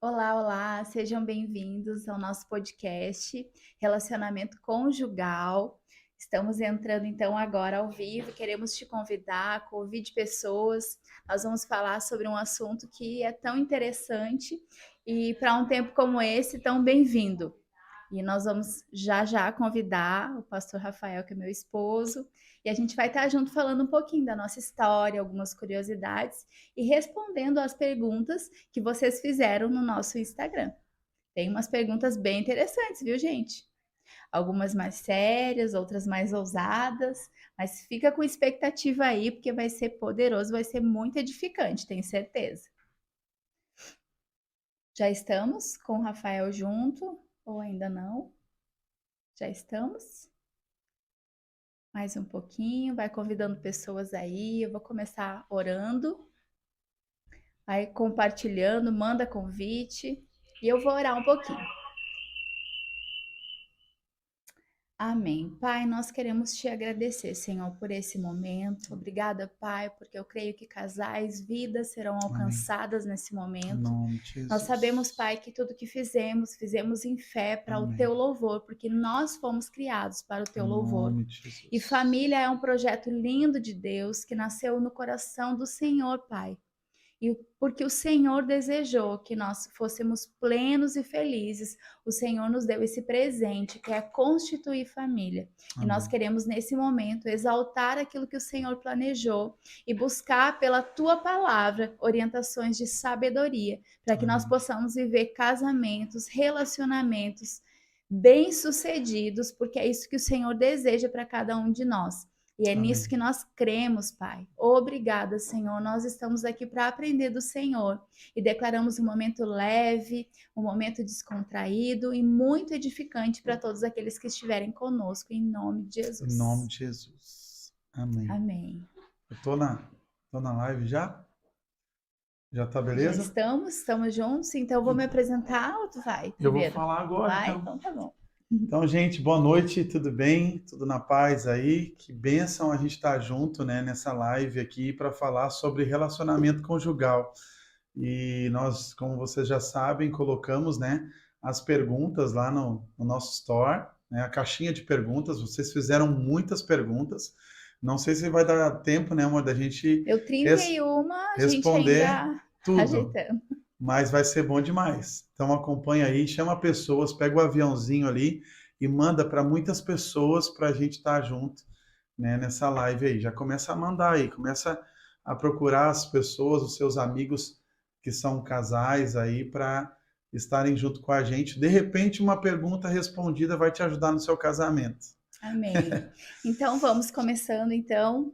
Olá, olá, sejam bem-vindos ao nosso podcast Relacionamento Conjugal. Estamos entrando então agora ao vivo, queremos te convidar, convide pessoas. Nós vamos falar sobre um assunto que é tão interessante e para um tempo como esse, tão bem-vindo. E nós vamos já já convidar o pastor Rafael, que é meu esposo, e a gente vai estar junto falando um pouquinho da nossa história, algumas curiosidades e respondendo às perguntas que vocês fizeram no nosso Instagram. Tem umas perguntas bem interessantes, viu, gente? Algumas mais sérias, outras mais ousadas, mas fica com expectativa aí, porque vai ser poderoso, vai ser muito edificante, tenho certeza. Já estamos com o Rafael junto, ou ainda não? Já estamos? Mais um pouquinho, vai convidando pessoas aí. Eu vou começar orando, vai compartilhando, manda convite e eu vou orar um pouquinho. Amém. Pai, nós queremos te agradecer, Senhor, por esse momento. Obrigada, Pai, porque eu creio que casais, vidas serão Amém. alcançadas nesse Em momento. nome de Nós sabemos, Jesus. Pai, que tudo que fizemos, fizemos em fé para o teu Amém. louvor, porque nós fomos criados para o Em teu louvor. nome de E Jesus. família é um projeto lindo de Deus que nasceu no coração do Senhor, Pai. E porque o Senhor desejou que nós fôssemos plenos e felizes, o Senhor nos deu esse presente, que é constituir família. E nós Amém. queremos, nesse momento, exaltar aquilo que o Senhor planejou e buscar pela tua palavra orientações de sabedoria, para que nós Amém. possamos viver casamentos, relacionamentos bem-sucedidos, porque é isso que o Senhor deseja para cada um de nós. E é nisso Amém. que nós cremos, Pai. Obrigada, Senhor. Nós estamos aqui para aprender do Senhor e declaramos um momento leve, um momento descontraído e muito edificante para todos aqueles que estiverem conosco, em nome de Em nome Jesus. de Jesus. Amém. Amém. Eu tô na live já? Já tá Já beleza? estamos juntos, então eu vou me apresentar ou tu vai Eu vou primeiro? falar agora, Vai? então. Então tá bom. Então, gente, boa noite, tudo bem? Tudo na paz aí? Que bênção a gente estar junto, né, nessa live aqui para falar sobre relacionamento conjugal. E nós, como vocês já sabem, colocamos, né, as perguntas lá no nosso store, né, a caixinha de perguntas. Vocês fizeram muitas perguntas. Não sei se vai dar tempo, né, amor, da gente Eu 31, a gente responder ainda tudo, ajeitando. mas vai ser bom demais. Então acompanha aí, chama pessoas, pega o aviãozinho ali e manda para muitas pessoas para a gente estar junto, né, nessa live aí. Já começa a mandar aí, começa a procurar as pessoas, os seus amigos que são casais aí para estarem junto com a gente. De repente, uma pergunta respondida vai te ajudar no seu casamento. Amém. Então vamos começando então,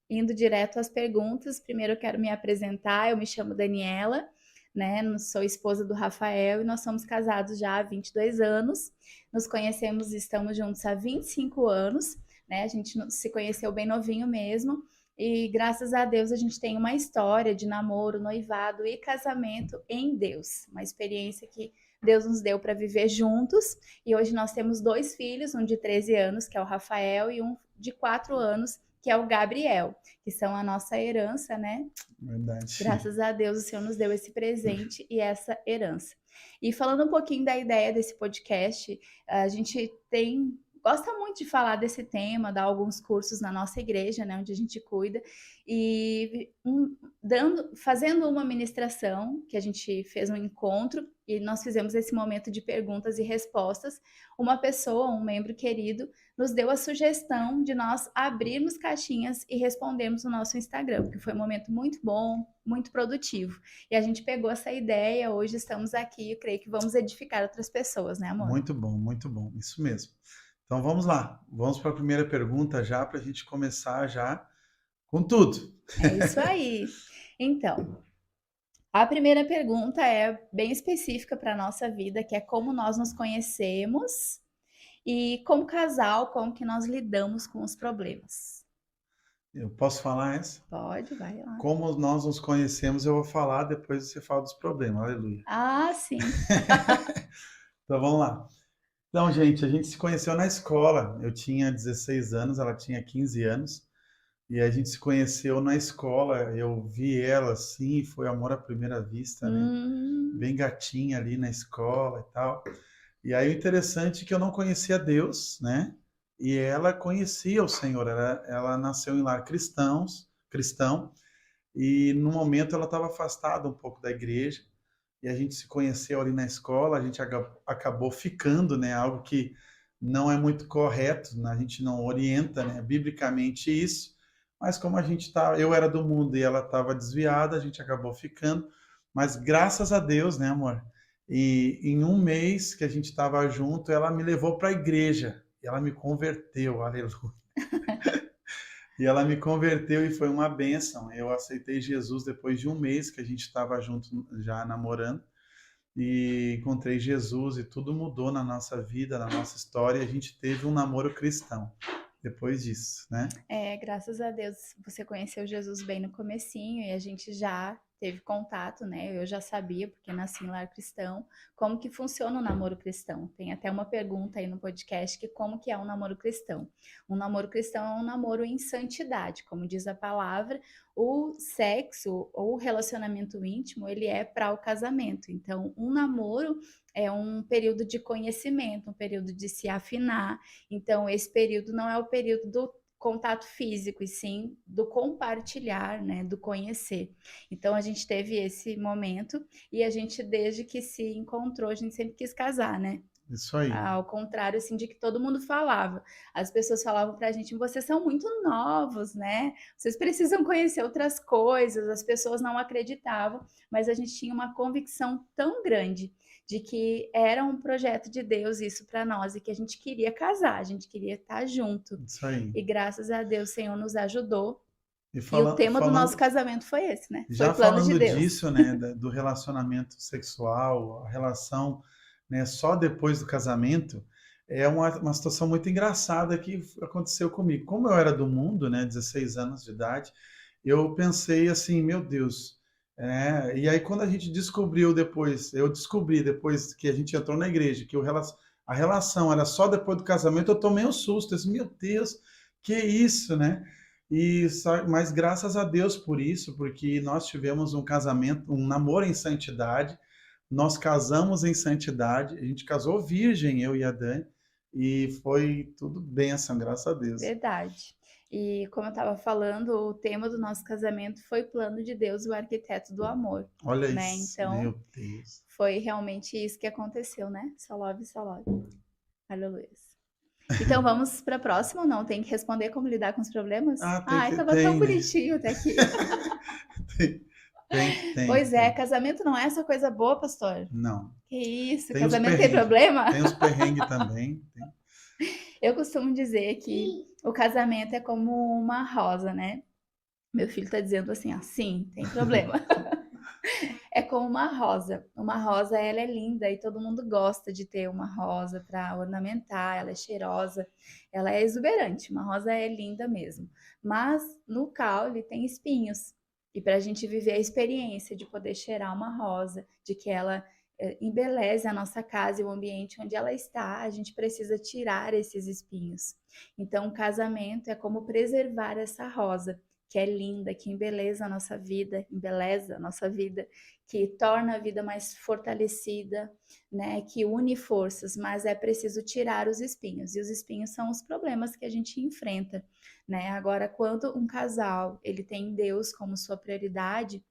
indo direto às perguntas. Primeiro eu quero me apresentar. Eu me chamo Daniela, né? Sou esposa do Rafael e nós somos casados já há 22 anos. Nos conhecemos e estamos juntos há 25 anos, né? A gente se conheceu bem novinho mesmo. E graças a Deus a gente tem uma história de namoro, noivado e casamento em Deus. Uma experiência que Deus nos deu para viver juntos. E hoje nós temos dois filhos, um de 13 anos, que é o Rafael, e um de 4 anos, que é o Gabriel, que são a nossa herança, né? Verdade. Graças a Deus o Senhor nos deu esse presente e essa herança. E falando um pouquinho da ideia desse podcast, a gente gosta muito de falar desse tema, dar alguns cursos na nossa igreja, né, onde a gente cuida, e fazendo uma ministração, que a gente fez um encontro, e nós fizemos esse momento de perguntas e respostas, uma pessoa, um membro querido, nos deu a sugestão de nós abrirmos caixinhas e respondermos no nosso Instagram, que foi um momento muito bom, muito produtivo. E a gente pegou essa ideia, hoje estamos aqui, eu creio que vamos edificar outras pessoas, né, amor? Muito bom, isso mesmo. Então vamos lá, vamos para a primeira pergunta já, para a gente começar já com tudo. É isso aí. Então, a primeira pergunta é bem específica para a nossa vida, que é como nós nos conhecemos e como casal, como que nós lidamos com os problemas. Eu posso falar essa? Pode, vai lá. Como nós nos conhecemos, eu vou falar, depois você fala dos problemas. Aleluia. Ah, sim. Então vamos lá. Então, gente, a gente se conheceu na escola. Eu tinha 16 anos, ela tinha 15 anos. E a gente se conheceu na escola. Eu vi ela assim, foi amor à primeira vista, né? bem gatinha ali na escola e tal. E aí o interessante é que eu não conhecia Deus, né? E ela conhecia o Senhor. Ela nasceu em lar cristão, e no momento ela estava afastada um pouco da igreja. E a gente se conheceu ali na escola, a gente acabou ficando, né? Algo que não é muito correto, né? A gente não orienta, né, biblicamente isso, mas como a gente tá, eu era do mundo e ela estava desviada, a gente acabou ficando, mas graças a Deus, né, amor? E em um mês que a gente estava junto, ela me levou para a igreja, e ela me converteu, aleluia. E ela me converteu e foi uma bênção. Eu aceitei Jesus depois de um mês que a gente estava junto já namorando, e encontrei Jesus e tudo mudou na nossa vida, na nossa história. E a gente teve um namoro cristão depois disso, né? Graças a Deus você conheceu Jesus bem no comecinho e a gente já teve contato, né? Eu já sabia, porque nasci em lar cristão, como que funciona o namoro cristão. Tem até uma pergunta aí no podcast que como que é um namoro cristão. Um namoro cristão é um namoro em santidade, como diz a palavra. O sexo ou o relacionamento íntimo, ele é para o casamento. Então, um namoro é um período de conhecimento, um período de se afinar. Então, esse período não é o período do contato físico, e sim do compartilhar, né, do conhecer. Então, a gente teve esse momento e a gente, desde que se encontrou, a gente sempre quis casar, né? Isso aí. Ao contrário, assim, de que todo mundo falava. As pessoas falavam pra gente, vocês são muito novos, né? Vocês precisam conhecer outras coisas. As pessoas não acreditavam, mas a gente tinha uma convicção tão grande de que era um projeto de Deus isso para nós e que a gente queria casar, a gente queria estar junto. Isso aí. E graças a Deus, o Senhor nos ajudou. E o tema do nosso casamento foi esse, né? Foi já plano de falando Deus. disso, né, do relacionamento sexual, a relação, né, só depois do casamento, é uma situação muito engraçada que aconteceu comigo. Como eu era do mundo, né, 16 anos de idade, eu pensei assim, meu Deus, e aí quando a gente descobriu depois, eu descobri depois que a gente entrou na igreja, que a relação era só depois do casamento, eu tomei um susto, eu disse, meu Deus, que isso, né? Mas graças a Deus por isso, porque nós tivemos um casamento, um namoro em santidade, nós casamos em santidade, a gente casou virgem, eu e a Dani, e foi tudo bênção, graças a Deus. Verdade. E como eu estava falando, o tema do nosso casamento foi plano de Deus, o arquiteto do amor. Olha né? isso, Então, meu Deus. foi realmente isso que aconteceu, né? Só love, só love. Aleluia. Então vamos para a próxima ou não? Tem que responder como lidar com os problemas? Tava tão bonitinho até aqui. Tem. Pois é, casamento não é essa coisa boa, pastor? Não. Que isso, casamento tem problema? Tem os perrengues também. Eu costumo dizer que o casamento é como uma rosa, né? Meu filho tá dizendo assim, ó, sim, tem problema. É como uma rosa. Uma rosa, ela é linda e todo mundo gosta de ter uma rosa para ornamentar. Ela é cheirosa, ela é exuberante. Uma rosa é linda mesmo. Mas no caule tem espinhos. E para a gente viver a experiência de poder cheirar uma rosa, de que ela embeleze a nossa casa e o ambiente onde ela está, a gente precisa tirar esses espinhos. Então, o casamento é como preservar essa rosa, que é linda, que embeleza a nossa vida, que torna a vida mais fortalecida, né, que une forças, mas é preciso tirar os espinhos, e os espinhos são os problemas que a gente enfrenta, né? Agora, quando um casal, ele tem Deus como sua prioridade,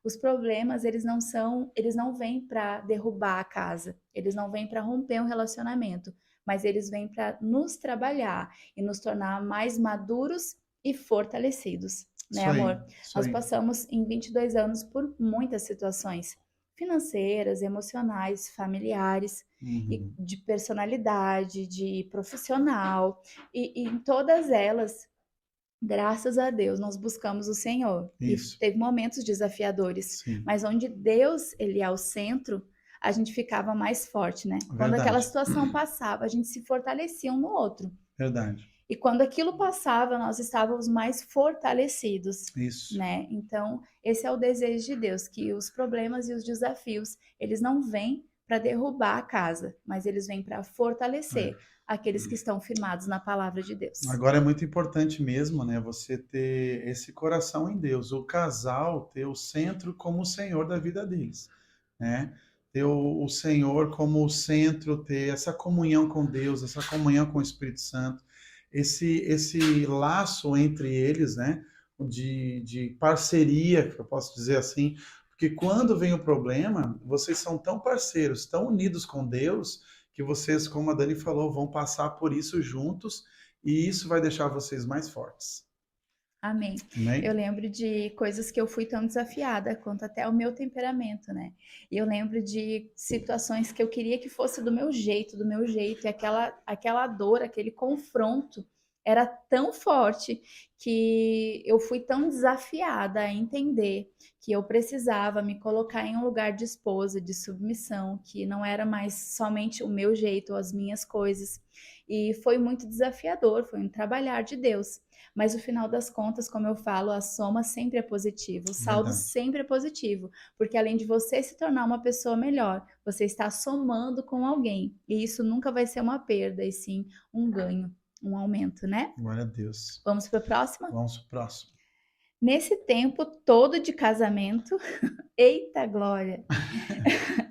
os problemas, eles não vêm para derrubar a casa, eles não vêm para romper um relacionamento, mas eles vêm para nos trabalhar e nos tornar mais maduros e fortalecidos, né, amor? Nós passamos em 22 anos por muitas situações financeiras, emocionais, familiares, e de personalidade, de profissional, e em todas elas, graças a Deus, nós buscamos o Senhor. Isso. E teve momentos desafiadores, Sim. mas onde Deus, ele é o centro, a gente ficava mais forte, né? Verdade. Quando aquela situação passava, a gente se fortalecia um no outro. Verdade. E quando aquilo passava, nós estávamos mais fortalecidos. Isso. Né? Então, esse é o desejo de Deus, que os problemas e os desafios, eles não vêm para derrubar a casa, mas eles vêm para fortalecer aqueles que estão firmados na palavra de Deus. Agora é muito importante mesmo, né, você ter esse coração em Deus, o casal ter o centro como o Senhor da vida deles, né? ter o Senhor como o centro, ter essa comunhão com Deus, essa comunhão com o Espírito Santo, esse laço entre eles, né, de parceria, que eu posso dizer assim, porque quando vem o problema, vocês são tão parceiros, tão unidos com Deus, que vocês, como a Dani falou, vão passar por isso juntos, e isso vai deixar vocês mais fortes. Amém. Eu Amém? lembro de coisas que eu fui tão desafiada quanto até o meu temperamento, né? E eu lembro de situações que eu queria que fosse do meu jeito, e aquela dor, aquele confronto era tão forte que eu fui tão desafiada a entender que eu precisava me colocar em um lugar de esposa, de submissão, que não era mais somente o meu jeito ou as minhas coisas. E foi muito desafiador, foi um trabalhar de Deus. Mas no final das contas, como eu falo, a soma sempre é positiva, o saldo Verdade. sempre é positivo, porque além de você se tornar uma pessoa melhor, você está somando com alguém, e isso nunca vai ser uma perda, e sim um ganho, um aumento, né? Glória a Deus. Vamos para a próxima? Vamos pro próximo. Nesse tempo todo de casamento, eita glória!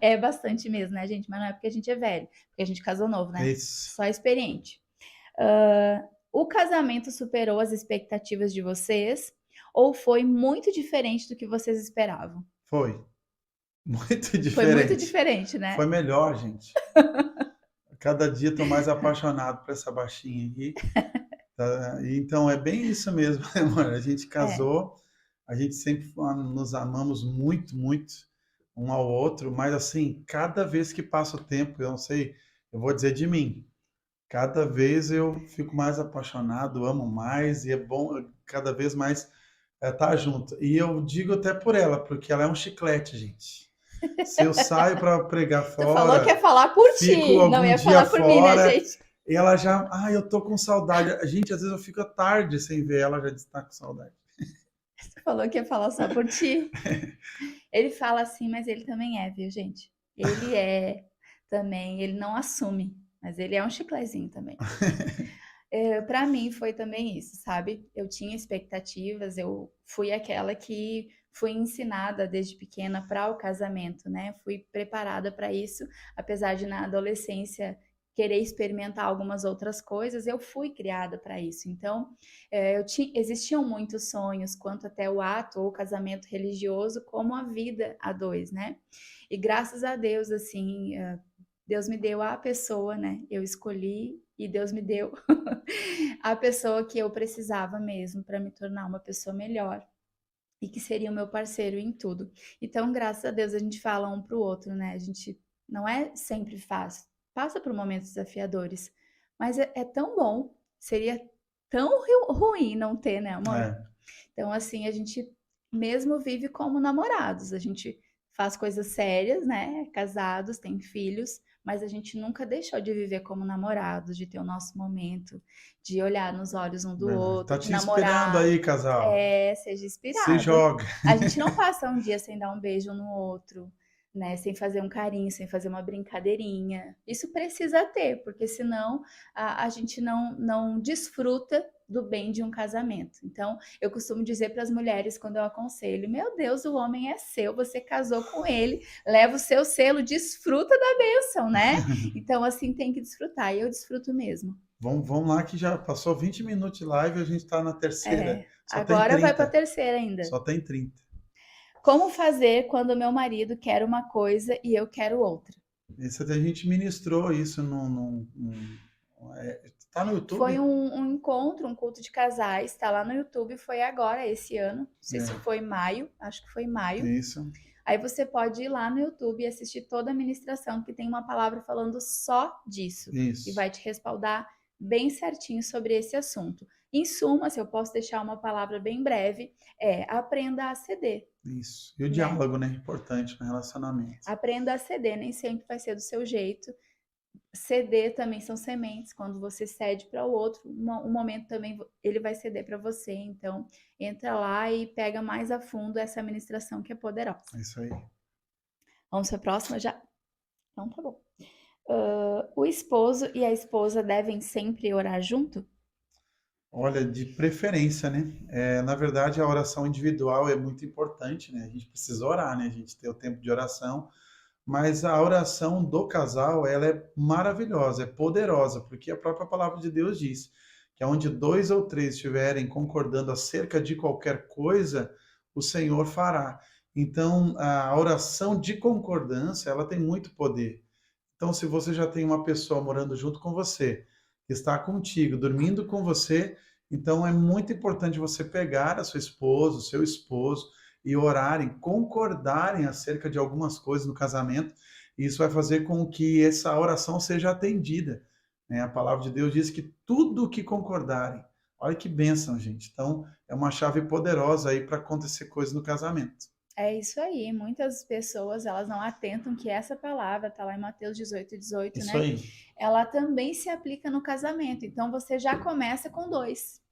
É bastante mesmo, né, gente? Mas não é porque a gente é velho, porque a gente casou novo, né? Isso. Só experiente. O casamento superou as expectativas de vocês ou foi muito diferente do que vocês esperavam? Foi. Muito Foi muito diferente. diferente, né? Foi melhor, gente. Cada dia estou mais apaixonado por essa baixinha aqui. Tá? Então é bem isso mesmo, né, amor? A gente É, casou, a gente sempre nos amamos muito, muito um ao outro, mas assim, cada vez que passa o tempo, eu não sei, eu vou dizer de mim, cada vez eu fico mais apaixonado, amo mais e é bom cada vez mais estar junto. E eu digo até por ela, porque ela é um chiclete, gente. Se eu saio para pregar tu falou que fora, ia falar por fico ti, não algum ia dia falar por mim, né, fora, gente? e ela já, eu tô com saudade. Gente, às vezes eu fico tarde sem ver ela, já disse, tá com saudade. Tu falou que ia falar só por ti. Ele fala assim, mas ele também é, viu, gente? Ele é também, ele não assume, mas ele é um chiclezinho também. Para mim foi também isso, sabe? Eu tinha expectativas, eu fui aquela que fui ensinada desde pequena para o casamento, né? Fui preparada para isso, apesar de na adolescência querer experimentar algumas outras coisas, eu fui criada para isso. Então, existiam muitos sonhos quanto até o ato ou o casamento religioso, como a vida a dois, né? E graças a Deus, assim, Deus me deu a pessoa, né? Eu escolhi e Deus me deu a pessoa que eu precisava mesmo para me tornar uma pessoa melhor e que seria o meu parceiro em tudo. Então, graças a Deus, a gente fala um pro outro, né? A gente não é sempre fácil, passa por momentos desafiadores, mas é tão bom, seria tão ruim não ter, né, amor? É, Então, assim, a gente mesmo vive como namorados, a gente faz coisas sérias, né? Casados, tem filhos, mas a gente nunca deixou de viver como namorados, de ter o nosso momento, de olhar nos olhos um do verdade. outro, Tá de te inspirando namorar. aí, casal. Seja Se inspirado. joga. A gente não passa um dia sem dar um beijo no outro, né? Sem fazer um carinho, sem fazer uma brincadeirinha. Isso precisa ter, porque senão a gente não desfruta do bem de um casamento. Então, eu costumo dizer para as mulheres quando eu aconselho: Meu Deus, o homem é seu, você casou com ele, leva o seu selo, desfruta da bênção, né? Então, assim, tem que desfrutar. E eu desfruto mesmo. Vamos lá que já passou 20 minutos de live e a gente está na terceira. Só tem Agora vai para a 30. terceira ainda. Só tem 30. Como fazer quando meu marido quer uma coisa e eu quero outra? Isso a gente ministrou isso tá no Foi YouTube? um encontro, um culto de casais, está lá no YouTube, foi agora, esse ano. Não sei se É, foi maio, acho que foi maio. isso, Aí você pode ir lá no YouTube e assistir toda a ministração, que tem uma palavra falando só disso. E isso, vai te respaldar bem certinho sobre esse assunto. Em suma, se eu posso deixar uma palavra bem breve, aprenda a ceder, isso. E o né? diálogo, né? Importante no relacionamento. Aprenda a ceder, nem sempre vai ser do seu jeito. Ceder também são sementes. Quando você cede para o outro, um momento também ele vai ceder para você. Então, entra lá e pega mais a fundo essa administração que é poderosa. É isso aí. Vamos para a próxima já? Então, tá bom. O esposo e a esposa devem sempre orar junto? Olha, de preferência, né? Na verdade, a oração individual é muito importante, né? A gente precisa orar, né? A gente ter o tempo de oração, mas a oração do casal, ela é maravilhosa, é poderosa, porque a própria palavra de Deus diz que onde dois ou três estiverem concordando acerca de qualquer coisa, o Senhor fará. Então, a oração de concordância, ela tem muito poder. Então, se você já tem uma pessoa morando junto com você, que está contigo, dormindo com você, então é muito importante você pegar a sua esposa, o seu esposo e orarem, concordarem acerca de algumas coisas no casamento. E isso vai fazer com que essa oração seja atendida, né? A palavra de Deus diz que tudo que concordarem, olha que bênção, gente. Então, é uma chave poderosa aí para acontecer coisas no casamento. É isso aí. Muitas pessoas, elas não atentam que essa palavra, tá lá em Mateus 18:18, Isso né? aí. Ela também se aplica no casamento. Então você já começa com dois,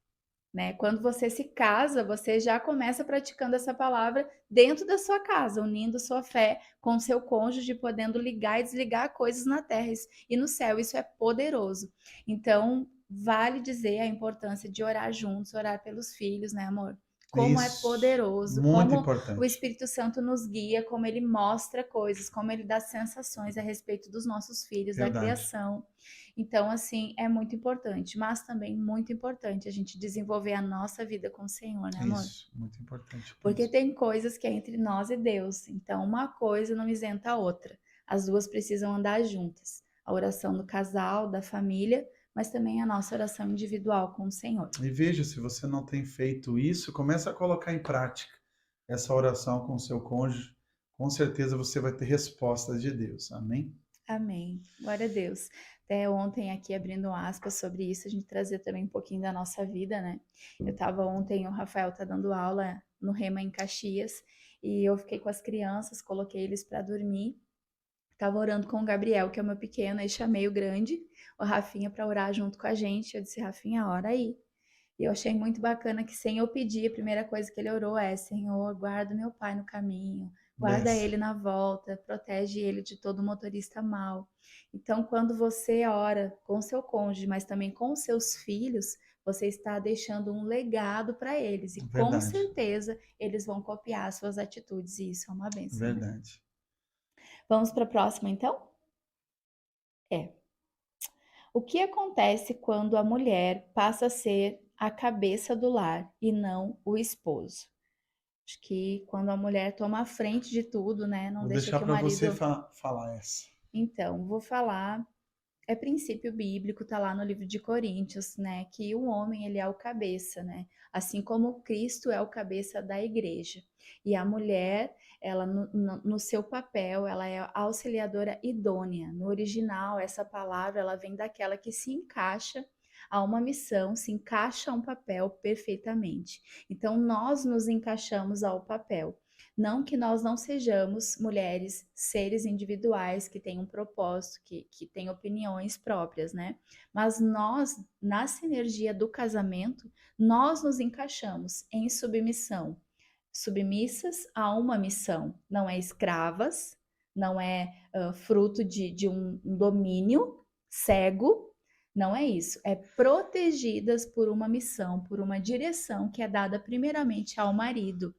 né? Quando você se casa, você já começa praticando essa palavra dentro da sua casa, unindo sua fé com seu cônjuge, podendo ligar e desligar coisas na terra e no céu. Isso é poderoso. Então, vale dizer a importância de orar juntos, orar pelos filhos, né, amor? Como é Isso. poderoso, Muito como o importante. Espírito Santo nos guia, como ele mostra coisas, como ele dá sensações a respeito dos nossos filhos, da Verdade. criação. Então, assim, é muito importante, mas também muito importante a gente desenvolver a nossa vida com o Senhor, né, amor? Isso, muito importante Porque mesmo. tem coisas que é entre nós e Deus. Então, uma coisa não isenta a outra. As duas precisam andar juntas. A oração do casal, da família, mas também a nossa oração individual com o Senhor. E veja, se você não tem feito isso, comece a colocar em prática essa oração com o seu cônjuge. Com certeza você vai ter respostas de Deus. Amém? Amém. Glória a Deus. Até ontem aqui abrindo aspas sobre isso, a gente trazer também um pouquinho da nossa vida, né? Eu tava ontem, o Rafael tá dando aula no Rema em Caxias, e eu fiquei com as crianças, coloquei eles para dormir. Tava orando com o Gabriel, que é o meu pequeno, aí chamei o grande, o Rafinha, para orar junto com a gente. Eu disse: Rafinha, ora aí. E eu achei muito bacana que, sem eu pedir, a primeira coisa que ele orou é: Senhor, guarda meu pai no caminho, guarda Benção. ele na volta, protege ele de todo motorista mau. Então, quando você ora com seu cônjuge, mas também com os seus filhos, você está deixando um legado para eles, e com Verdade, certeza eles vão copiar as suas atitudes, e isso é uma bênção, né? verdade. Vamos para a próxima, então? É. O que acontece quando a mulher passa a ser a cabeça do lar e não o esposo? Acho que quando a mulher toma a frente de tudo, né? Não Vou deixa deixar que o para você marido. falar essa. Então, vou falar. É princípio bíblico, tá lá no livro de Coríntios, né? Que o homem, ele é o cabeça, né? Assim como Cristo é o cabeça da igreja. E a mulher, ela, no seu papel, ela é a auxiliadora idônea. No original, essa palavra, ela vem daquela que se encaixa a uma missão, se encaixa a um papel perfeitamente. Então, nós nos encaixamos ao papel. Não que nós não sejamos mulheres, seres individuais que têm um propósito, que têm opiniões próprias, né? Mas nós, na sinergia do casamento, nós nos encaixamos em submissão, submissas a uma missão, não é escravas, não é fruto de um domínio cego, não é isso, é protegidas por uma missão, por uma direção que é dada primeiramente ao marido.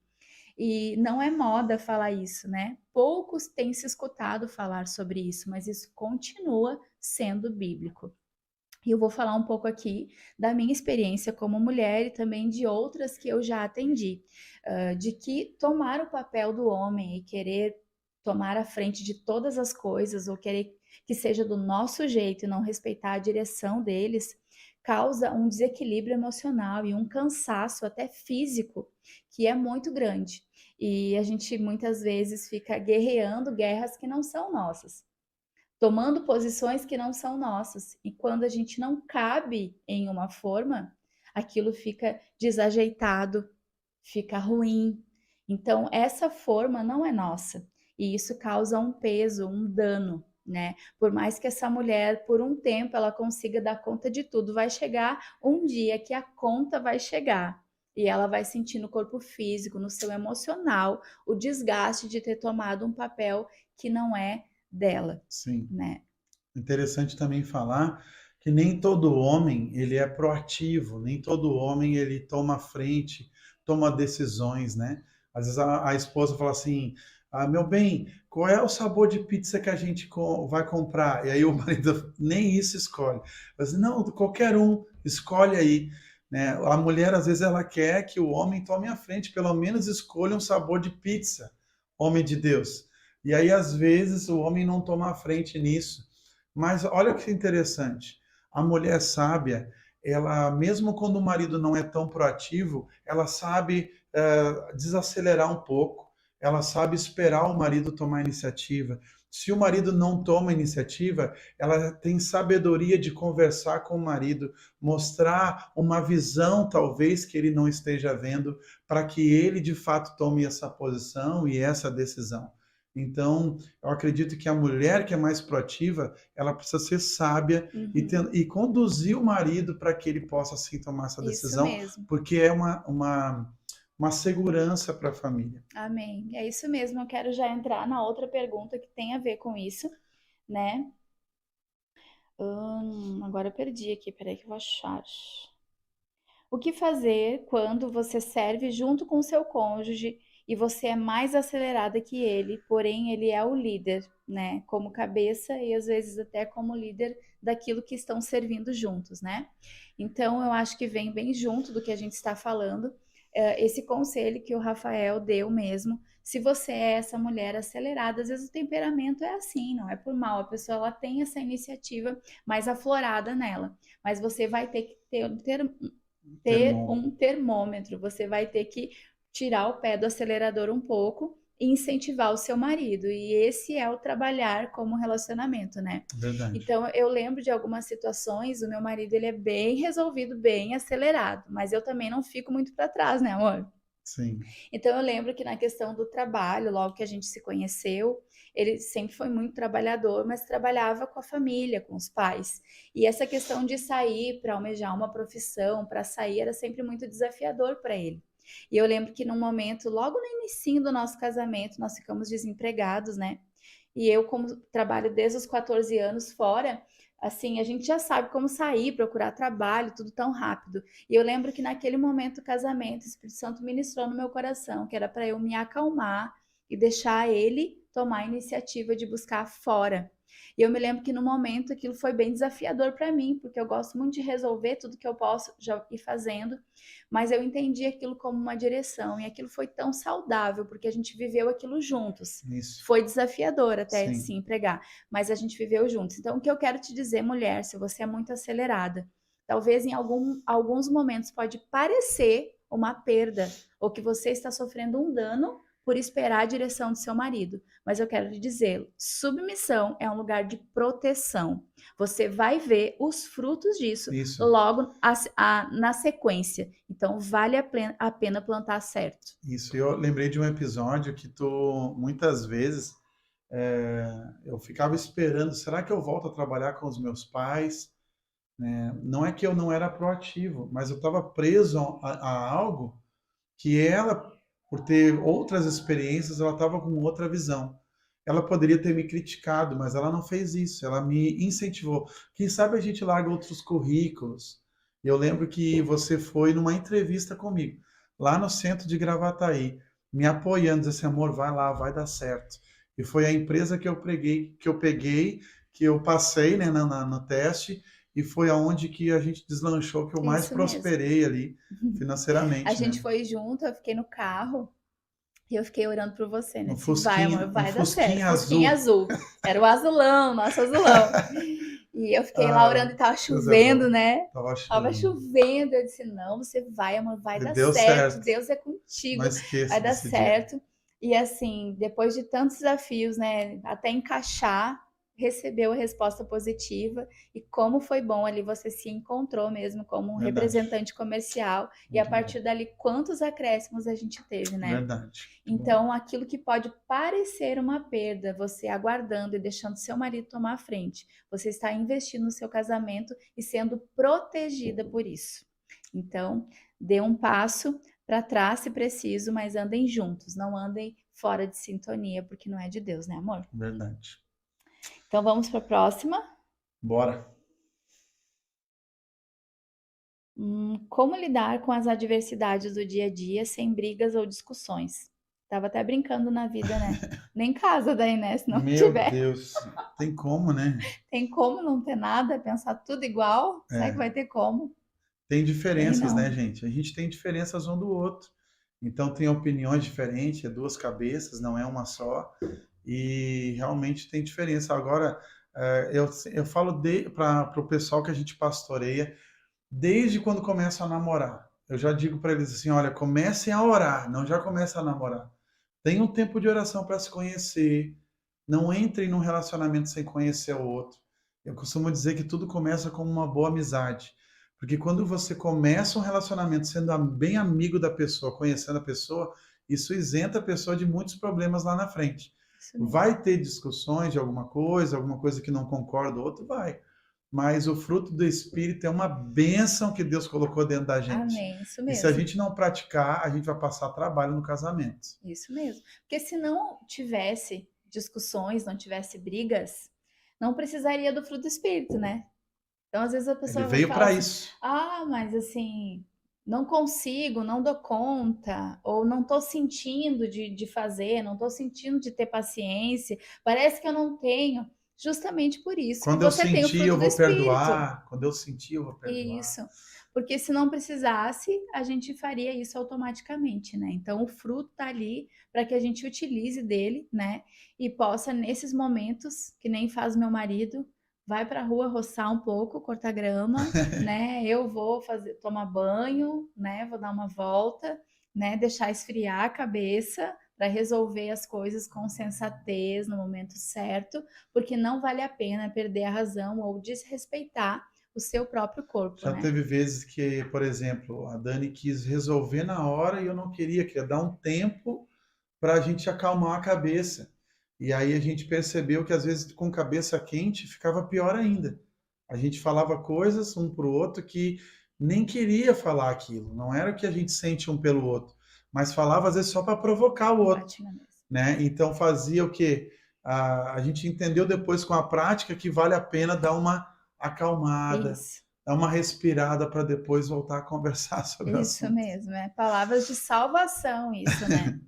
E não é moda falar isso, né? Poucos têm se escutado falar sobre isso, mas isso continua sendo bíblico. E eu vou falar um pouco aqui da minha experiência como mulher e também de outras que eu já atendi, de que tomar o papel do homem e querer tomar a frente de todas as coisas, ou querer que seja do nosso jeito e não respeitar a direção deles, causa um desequilíbrio emocional e um cansaço até físico que é muito grande. E a gente muitas vezes fica guerreando guerras que não são nossas, tomando posições que não são nossas. E quando a gente não cabe em uma forma, aquilo fica desajeitado, fica ruim. Então, essa forma não é nossa. E isso causa um peso, um dano, né? Por mais que essa mulher, por um tempo, ela consiga dar conta de tudo, vai chegar um dia que a conta vai chegar. E ela vai sentir no corpo físico, no seu emocional, o desgaste de ter tomado um papel que não é dela, Sim. né? Interessante também falar que nem todo homem ele é proativo, nem todo homem ele toma frente, toma decisões, né? Às vezes a esposa fala assim, Ah, meu bem, qual é o sabor de pizza que a gente vai comprar? E aí o marido nem isso escolhe. Mas, não, qualquer um, escolhe aí. Né? A mulher, às vezes, ela quer que o homem tome a frente, pelo menos escolha um sabor de pizza, homem de Deus. E aí, às vezes, o homem não toma a frente nisso. Mas olha que interessante. A mulher sábia, ela, mesmo quando o marido não é tão proativo, ela sabe desacelerar um pouco, ela sabe esperar o marido tomar iniciativa. Se o marido não toma iniciativa, ela tem sabedoria de conversar com o marido, mostrar uma visão, talvez, que ele não esteja vendo, para que ele de fato tome essa posição e essa decisão. Então, eu acredito que a mulher que é mais proativa, ela precisa ser sábia Uhum. e conduzir o marido para que ele possa sim tomar essa Isso decisão, mesmo. porque é uma segurança para a família. Amém. É isso mesmo. Eu quero já entrar na outra pergunta que tem a ver com isso, né? Agora eu perdi aqui, peraí que eu vou achar. O que fazer quando você serve junto com seu cônjuge e você é mais acelerada que ele, porém ele é o líder, né? Como cabeça e às vezes até como líder daquilo que estão servindo juntos, né? Então eu acho que vem bem junto do que a gente está falando, esse conselho que o Rafael deu mesmo. Se você é essa mulher acelerada, às vezes o temperamento é assim, não é por mal, a pessoa ela tem essa iniciativa mais aflorada nela, mas você vai ter que ter Termo, um termômetro, você vai ter que tirar o pé do acelerador um pouco e incentivar o seu marido. E esse é o trabalhar como relacionamento, né? verdade. Então eu lembro de algumas situações, o meu marido ele é bem resolvido, bem acelerado, mas eu também não fico muito para trás, né, amor? Sim, Então eu lembro que na questão do trabalho, logo que a gente se conheceu, ele sempre foi muito trabalhador, mas trabalhava com a família, com os pais. E essa questão de sair para almejar uma profissão, para sair, era sempre muito desafiador para ele. E eu lembro que num momento, logo no início do nosso casamento, nós ficamos desempregados, né? E eu, como trabalho desde os 14 anos fora, assim, a gente já sabe como sair, procurar trabalho, tudo tão rápido. E eu lembro que naquele momento do casamento, o Espírito Santo ministrou no meu coração, que era para eu me acalmar e deixar ele tomar a iniciativa de buscar fora. E eu me lembro que no momento aquilo foi bem desafiador para mim, porque eu gosto muito de resolver tudo que eu posso já ir fazendo, mas eu entendi aquilo como uma direção e aquilo foi tão saudável, porque a gente viveu aquilo juntos. isso. Foi desafiador até se Sim, empregar, mas a gente viveu juntos. Então, o que eu quero te dizer, mulher, se você é muito acelerada, talvez em alguns momentos pode parecer uma perda, ou que você está sofrendo um dano por esperar a direção do seu marido. Mas eu quero te dizer, submissão é um lugar de proteção. Você vai ver os frutos disso isso, logo na sequência. Então, vale a pena plantar certo. isso. Eu lembrei de um episódio que tu, muitas vezes, eu ficava esperando, será que eu volto a trabalhar com os meus pais? Não é que eu não era proativo, mas eu estava preso a algo que ela, por ter outras experiências, ela estava com outra visão. Ela poderia ter me criticado, mas ela não fez isso. Ela me incentivou. Quem sabe a gente larga outros currículos. Eu lembro que você foi numa entrevista comigo, lá no centro de Gravataí, me apoiando, disse assim, amor, vai lá, vai dar certo. E foi a empresa que eu passei, né, no teste, e foi aonde que a gente deslanchou, que eu mais Isso mesmo. prosperei ali A financeiramente, gente né? foi junto, eu fiquei no carro e eu fiquei orando por você, né? Um Disse, vai, amor, fusquinha, um vai dar certo. fusquinha Fusquinha azul. azul. Era o azulão, nosso azulão. E eu fiquei lá Ah, orando e tava Deus é chovendo, bom. né? Tava Tava chovendo. chovendo. Eu disse, não, você vai, amor, vai E dar deu certo. certo. Deus é Não contigo, vai esqueço dar desse dia. certo. E assim, depois de tantos desafios, né? Até encaixar, recebeu a resposta positiva. E como foi bom ali, você se encontrou mesmo como um Verdade. representante comercial. E a Muito bom. partir dali, quantos acréscimos a gente teve, né? Verdade. Muito bom. Então, aquilo que pode parecer uma perda, você aguardando e deixando seu marido tomar a frente, você está investindo no seu casamento e sendo protegida por isso. Então, dê um passo para trás se preciso, mas andem juntos, não andem fora de sintonia, porque não é de Deus, né, amor? Verdade. Então, vamos para a próxima. Bora. Como lidar com as adversidades do dia a dia sem brigas ou discussões? Tava até brincando na vida, né? Nem casa daí, né? Se não Meu tiver, Deus, tem como, né? tem como não ter nada, pensar tudo igual? Será que É, vai ter como? tem Tem diferenças, né, não. gente? A gente tem diferenças um do outro. Então tem opiniões diferentes, é duas cabeças, não é uma só. E realmente tem diferença. Agora, eu falo para o pessoal que a gente pastoreia, desde quando começam a namorar. Eu já digo para eles assim: olha, comecem a orar, não já comecem a namorar. Tenham um tempo de oração para se conhecer. Não entrem num relacionamento sem conhecer o outro. Eu costumo dizer que tudo começa com uma boa amizade. Porque quando você começa um relacionamento sendo bem amigo da pessoa, conhecendo a pessoa, isso isenta a pessoa de muitos problemas lá na frente. Isso mesmo. Vai ter discussões de alguma coisa que não concorda, o outro vai. Mas o fruto do Espírito é uma bênção que Deus colocou dentro da gente. Amém, isso E se a mesmo. gente não praticar, a gente vai passar trabalho no casamento. Isso mesmo. Porque se não tivesse discussões, não tivesse brigas, não precisaria do fruto do espírito, né? Então, às vezes a Ele pessoa vai veio falar para assim: isso. ah, mas assim, não consigo, não dou conta, ou não tô sentindo de fazer, não tô sentindo de ter paciência, parece que eu não tenho. Justamente por isso que Quando eu você tem o sentir, fruto eu do vou espírito. perdoar. Quando eu sentir, eu vou perdoar. Isso. Porque se não precisasse, a gente faria isso automaticamente, né? Então o fruto tá ali para que a gente utilize dele, né? E possa nesses momentos, que nem faz meu marido, vai para a rua roçar um pouco, cortar grama, né? Eu vou fazer, tomar banho, né? Vou dar uma volta, né? Deixar esfriar a cabeça para resolver as coisas com sensatez no momento certo, porque não vale a pena perder a razão ou desrespeitar o seu próprio corpo, Já né? teve vezes que, por exemplo, a Dani quis resolver na hora e eu não queria, queria dar um tempo para a gente acalmar a cabeça. E aí a gente percebeu que às vezes com cabeça quente ficava pior ainda. A gente falava coisas um para o outro que nem queria falar aquilo, não era o que a gente sente um pelo outro, mas falava às vezes só para provocar o outro, Bate na mesa. né? Então fazia o quê? A gente entendeu depois com a prática que vale a pena dar uma acalmada, Isso, dar uma respirada para depois voltar a conversar sobre o isso assunto. mesmo, é palavras de salvação, isso, né?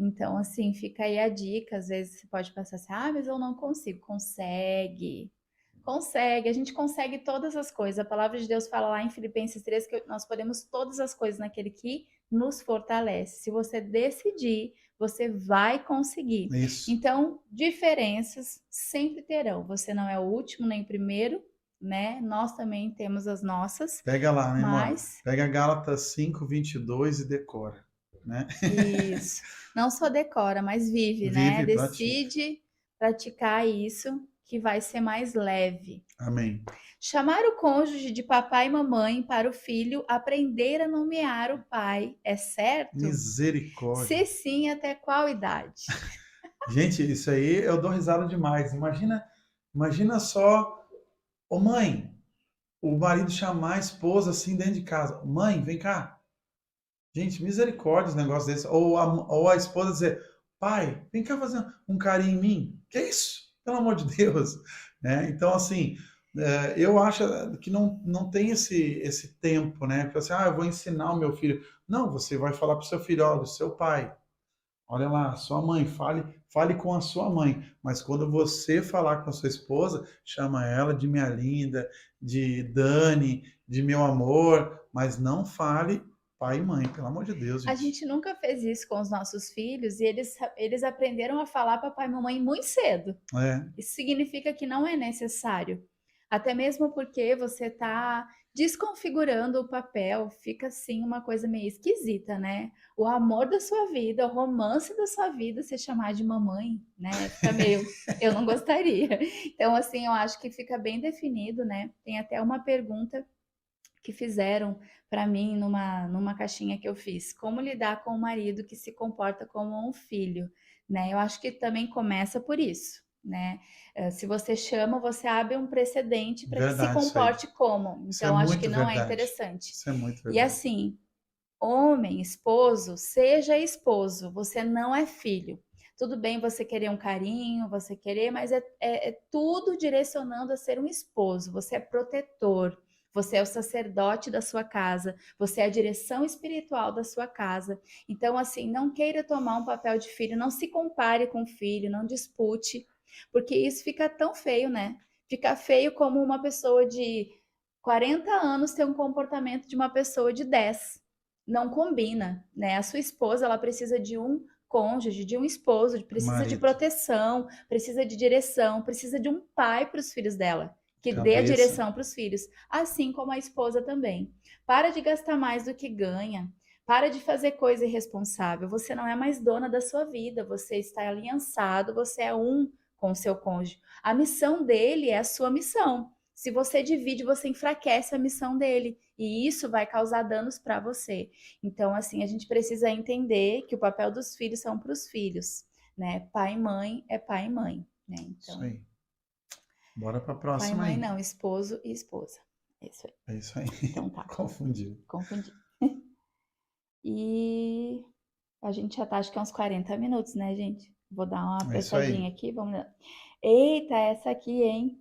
Então, assim, fica aí a dica. Às vezes você pode pensar assim, ah, mas eu não consigo. Consegue. Consegue, a gente consegue todas as coisas. A palavra de Deus fala lá em Filipenses 3 que nós podemos todas as coisas naquele que nos fortalece. Se você decidir, você vai conseguir. Isso. Então, diferenças sempre terão. Você não é o último nem o primeiro, né? Nós também temos as nossas, Pega lá, né, amor? mas Pega Gálatas 5:22 e decora, né? isso. Não só decora, mas vive, né? Vive e pratica. Decide praticar isso que vai ser mais leve. Amém. Chamar o cônjuge de papai e mamãe para o filho aprender a nomear o pai é certo? Misericórdia. Se sim, até qual idade? Gente, isso aí eu dou risada demais. Imagina só, ô mãe, o marido chamar a esposa assim dentro de casa. Mãe, vem cá. Gente, misericórdia, os negócios desse. Ou a esposa dizer, pai, vem cá fazer um carinho em mim. Que isso? Pelo amor de Deus. Né? Então, assim, eu acho que não tem esse tempo, né? Porque assim, eu vou ensinar o meu filho. Não, você vai falar para o seu filho, olha, o seu pai. Olha lá, sua mãe, fale com a sua mãe. Mas quando você falar com a sua esposa, chama ela de minha linda, de Dani, de meu amor, mas não fale pai e mãe, pelo amor de Deus, A gente. gente nunca fez isso com os nossos filhos e eles aprenderam a falar papai e mamãe muito cedo. É, Isso significa que não é necessário. Até mesmo porque você está desconfigurando o papel, fica assim uma coisa meio esquisita, né? O amor da sua vida, o romance da sua vida, se chamar de mamãe, né? Fica meio. Eu não gostaria. Então, assim, eu acho que fica bem definido, né? Tem até uma pergunta que fizeram para mim numa caixinha que eu fiz. Como lidar com o marido que se comporta como um filho, né? Eu acho que também começa por isso, né? Se você chama, você abre um precedente para que se verdade isso aí. comporte como. Isso é Então, acho que muito não é verdade. interessante. Isso é muito E verdade. assim, homem, esposo, seja esposo, você não é filho. Tudo bem você querer um carinho, você querer, mas é tudo direcionando a ser um esposo. Você é protetor, Você é o sacerdote da sua casa, você é a direção espiritual da sua casa. Então, assim, não queira tomar um papel de filho, não se compare com o filho, não dispute, porque isso fica tão feio, né? Fica feio como uma pessoa de 40 anos ter um comportamento de uma pessoa de 10. Não combina, né? A sua esposa, ela precisa de um cônjuge, de um esposo, precisa de Marido, proteção, precisa de direção, precisa de um pai para os filhos dela, que dê a cabeça. direção para os filhos, assim como a esposa também. Para de gastar mais do que ganha. Para de fazer coisa irresponsável. Você não é mais dona da sua vida, você está aliançado, você é um com o seu cônjuge. A missão dele é a sua missão. Se você divide, você enfraquece a missão dele. E isso vai causar danos para você. Então, assim, a gente precisa entender que o papel dos filhos são para os filhos, né? Pai e mãe é pai e mãe, né? Isso Então, aí. Bora para a pai e próxima mãe aí. não, esposo e esposa. É isso aí. É isso aí. Então tá, Confundiu. confundi. E a gente já tá, acho que é uns 40 minutos, né, gente? Vou dar uma É isso aí. apressadinha aqui, vamos lá. Eita, essa aqui, hein?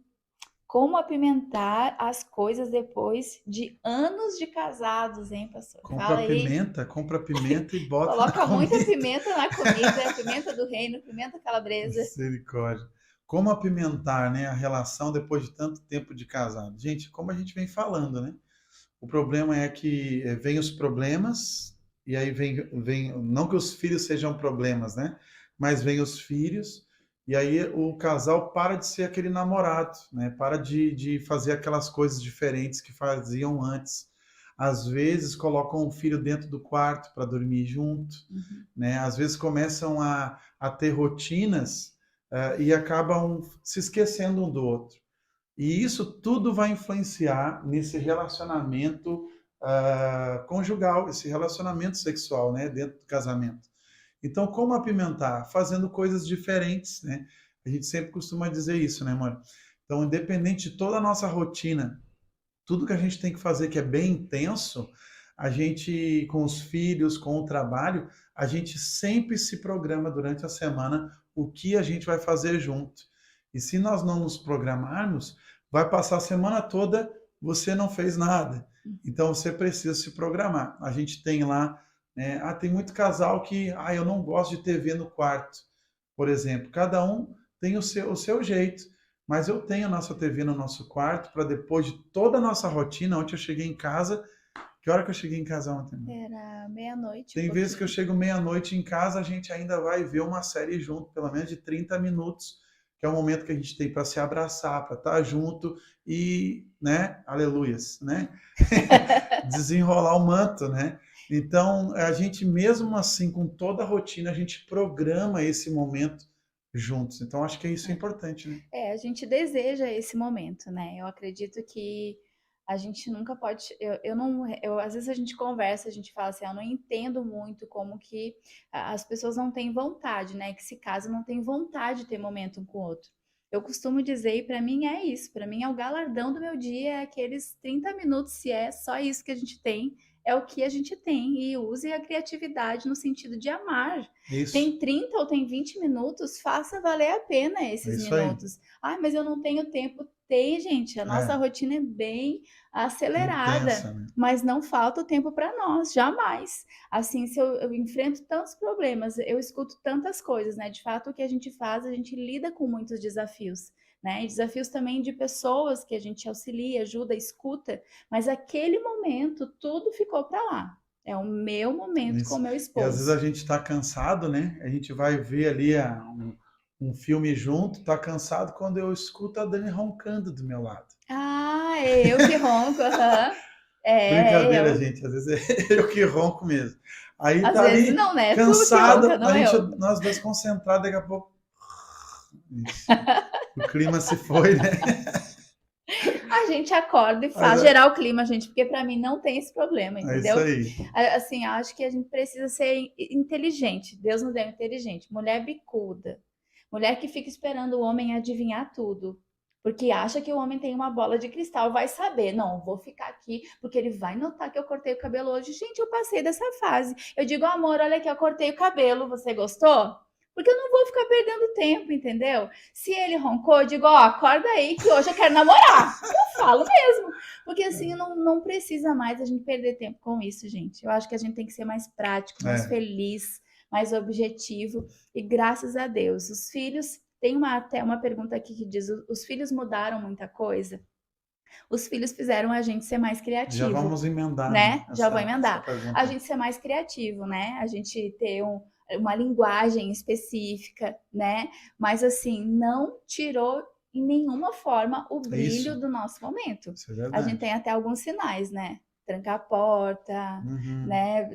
Como apimentar as coisas depois de anos de casados, hein, pastor? Fala aí. Compra pimenta e bota na Coloca muita comida. pimenta na comida, pimenta do reino, pimenta calabresa. Misericórdia. Como apimentar, né, a relação depois de tanto tempo de casado? Gente, como a gente vem falando, né? O problema é que vem os problemas, e aí vem, não que os filhos sejam problemas, né? Mas vem os filhos, e aí o casal para de ser aquele namorado, né? Para de fazer aquelas coisas diferentes que faziam antes. Às vezes colocam o filho dentro do quarto para dormir junto, Uhum. né? Às vezes começam a ter rotinas e acabam se esquecendo um do outro. E isso tudo vai influenciar nesse relacionamento conjugal, esse relacionamento sexual, né, dentro do casamento. Então, como apimentar? Fazendo coisas diferentes, né? A gente sempre costuma dizer isso, né, amor? Então, independente de toda a nossa rotina, tudo que a gente tem que fazer que é bem intenso, a gente, com os filhos, com o trabalho, a gente sempre se programa durante a semana o que a gente vai fazer junto. E se nós não nos programarmos, vai passar a semana toda, você não fez nada. Então você precisa se programar. A gente tem lá, né, tem muito casal que, eu não gosto de TV no quarto, por exemplo. Cada um tem o seu jeito. Mas eu tenho a nossa TV no nosso quarto para depois de toda a nossa rotina, ontem eu cheguei em casa. Que hora que eu cheguei em casa ontem? Era meia-noite, um Tem vezes que eu pouquinho. chego meia-noite em casa, a gente ainda vai ver uma série junto, pelo menos de 30 minutos, que é o momento que a gente tem para se abraçar, para estar junto e, né, aleluias, né? Desenrolar o manto, né? Então, a gente mesmo assim, com toda a rotina, a gente programa esse momento juntos. Então, acho que isso é importante, né? A gente deseja esse momento, né? Eu acredito que a gente nunca pode. Eu não. Às vezes a gente conversa, a gente fala assim, eu não entendo muito como que as pessoas não têm vontade, né? Que se casam não têm vontade de ter momento um com o outro. Eu costumo dizer, e para mim é isso, para mim é o galardão do meu dia, é aqueles 30 minutos, se é só isso que a gente tem, é o que a gente tem. E use a criatividade no sentido de amar. Isso, Tem 30 ou tem 20 minutos, faça valer a pena é esses isso aí. minutos. Ah, mas eu não tenho tempo. Tem, gente, a nossa É, rotina é bem acelerada, intensa, né? mas não falta o tempo para nós, jamais. Assim, se eu enfrento tantos problemas, eu escuto tantas coisas, né? De fato, o que a gente faz, a gente lida com muitos desafios, né? E desafios também de pessoas que a gente auxilia, ajuda, escuta, mas aquele momento, tudo ficou para lá. É o meu momento com o Isso. meu E às vezes a esposo. gente está cansado, né? A gente vai ver ali um filme junto, tá cansado quando eu escuto a Dani roncando do meu lado. Ah, é eu que ronco, aham. É Brincadeira, eu. gente, às vezes é eu que ronco mesmo. Aí Às tá vezes ali não, né? É tu que ronca, cansado, a não gente, eu. nós dois concentrados, daqui a pouco. Isso. O clima se foi, né? A gente acorda e Mas faz gerar o clima, gente, porque para mim não tem esse problema, é isso entendeu? aí. Assim, acho que a gente precisa ser inteligente. Deus nos deu inteligente. Mulher bicuda. Mulher que fica esperando o homem adivinhar tudo. Porque acha que o homem tem uma bola de cristal, vai saber. Não, vou ficar aqui, porque ele vai notar que eu cortei o cabelo hoje. Gente, eu passei dessa fase. Eu digo, amor, olha aqui, eu cortei o cabelo. Você gostou? Porque eu não vou ficar perdendo tempo, entendeu? Se ele roncou, eu digo, ó, acorda aí que hoje eu quero namorar. Eu falo mesmo. Porque assim, não precisa mais a gente perder tempo com isso, gente. Eu acho que a gente tem que ser mais prático, mais feliz, mais objetivo. E graças a Deus, os filhos... Tem até uma pergunta aqui que diz, os filhos mudaram muita coisa? Os filhos fizeram a gente ser mais criativo. Já vamos emendar, né? Já vou emendar. pergunta. A gente ser mais criativo, né? A gente ter uma linguagem específica, né? Mas assim, não tirou em nenhuma forma o brilho do nosso momento. Isso é verdade. A gente tem até alguns sinais, né? Trancar a porta, né?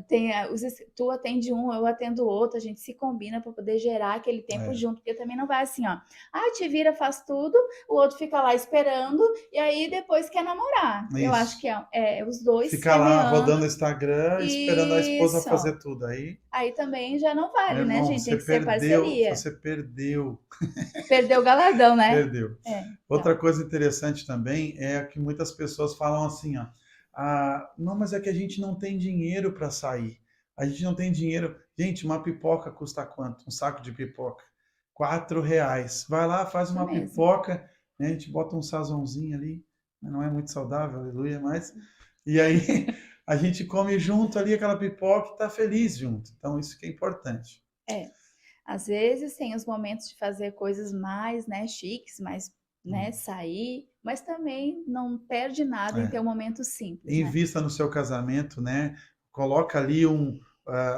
Tu atende um, eu atendo o outro, a gente se combina para poder gerar aquele tempo junto, porque também não vai assim, ó. Ah, te vira, faz tudo, o outro fica lá esperando e aí depois quer namorar. Isso. Eu acho que é os dois fica lá rodando o Instagram, esperando a esposa fazer tudo. Aí também já não vale, irmão, né, gente? Tem que ser parceria. Você perdeu. Perdeu o galardão, né? Perdeu. Outra coisa interessante também é que muitas pessoas falam assim, ó. Não, mas é que a gente não tem dinheiro para sair. A gente não tem dinheiro. Gente, uma pipoca custa quanto? Um saco de pipoca? R$4. Vai lá, faz uma pipoca, né? A gente bota um sazonzinho ali, não é muito saudável, aleluia, mas... E aí a gente come junto ali aquela pipoca e tá feliz junto. Então isso que é importante. Às vezes tem os momentos de fazer coisas mais, né, chiques, mais... né, sair, mas também não perde nada em ter um momento simples. Invista no seu casamento, né? Coloca ali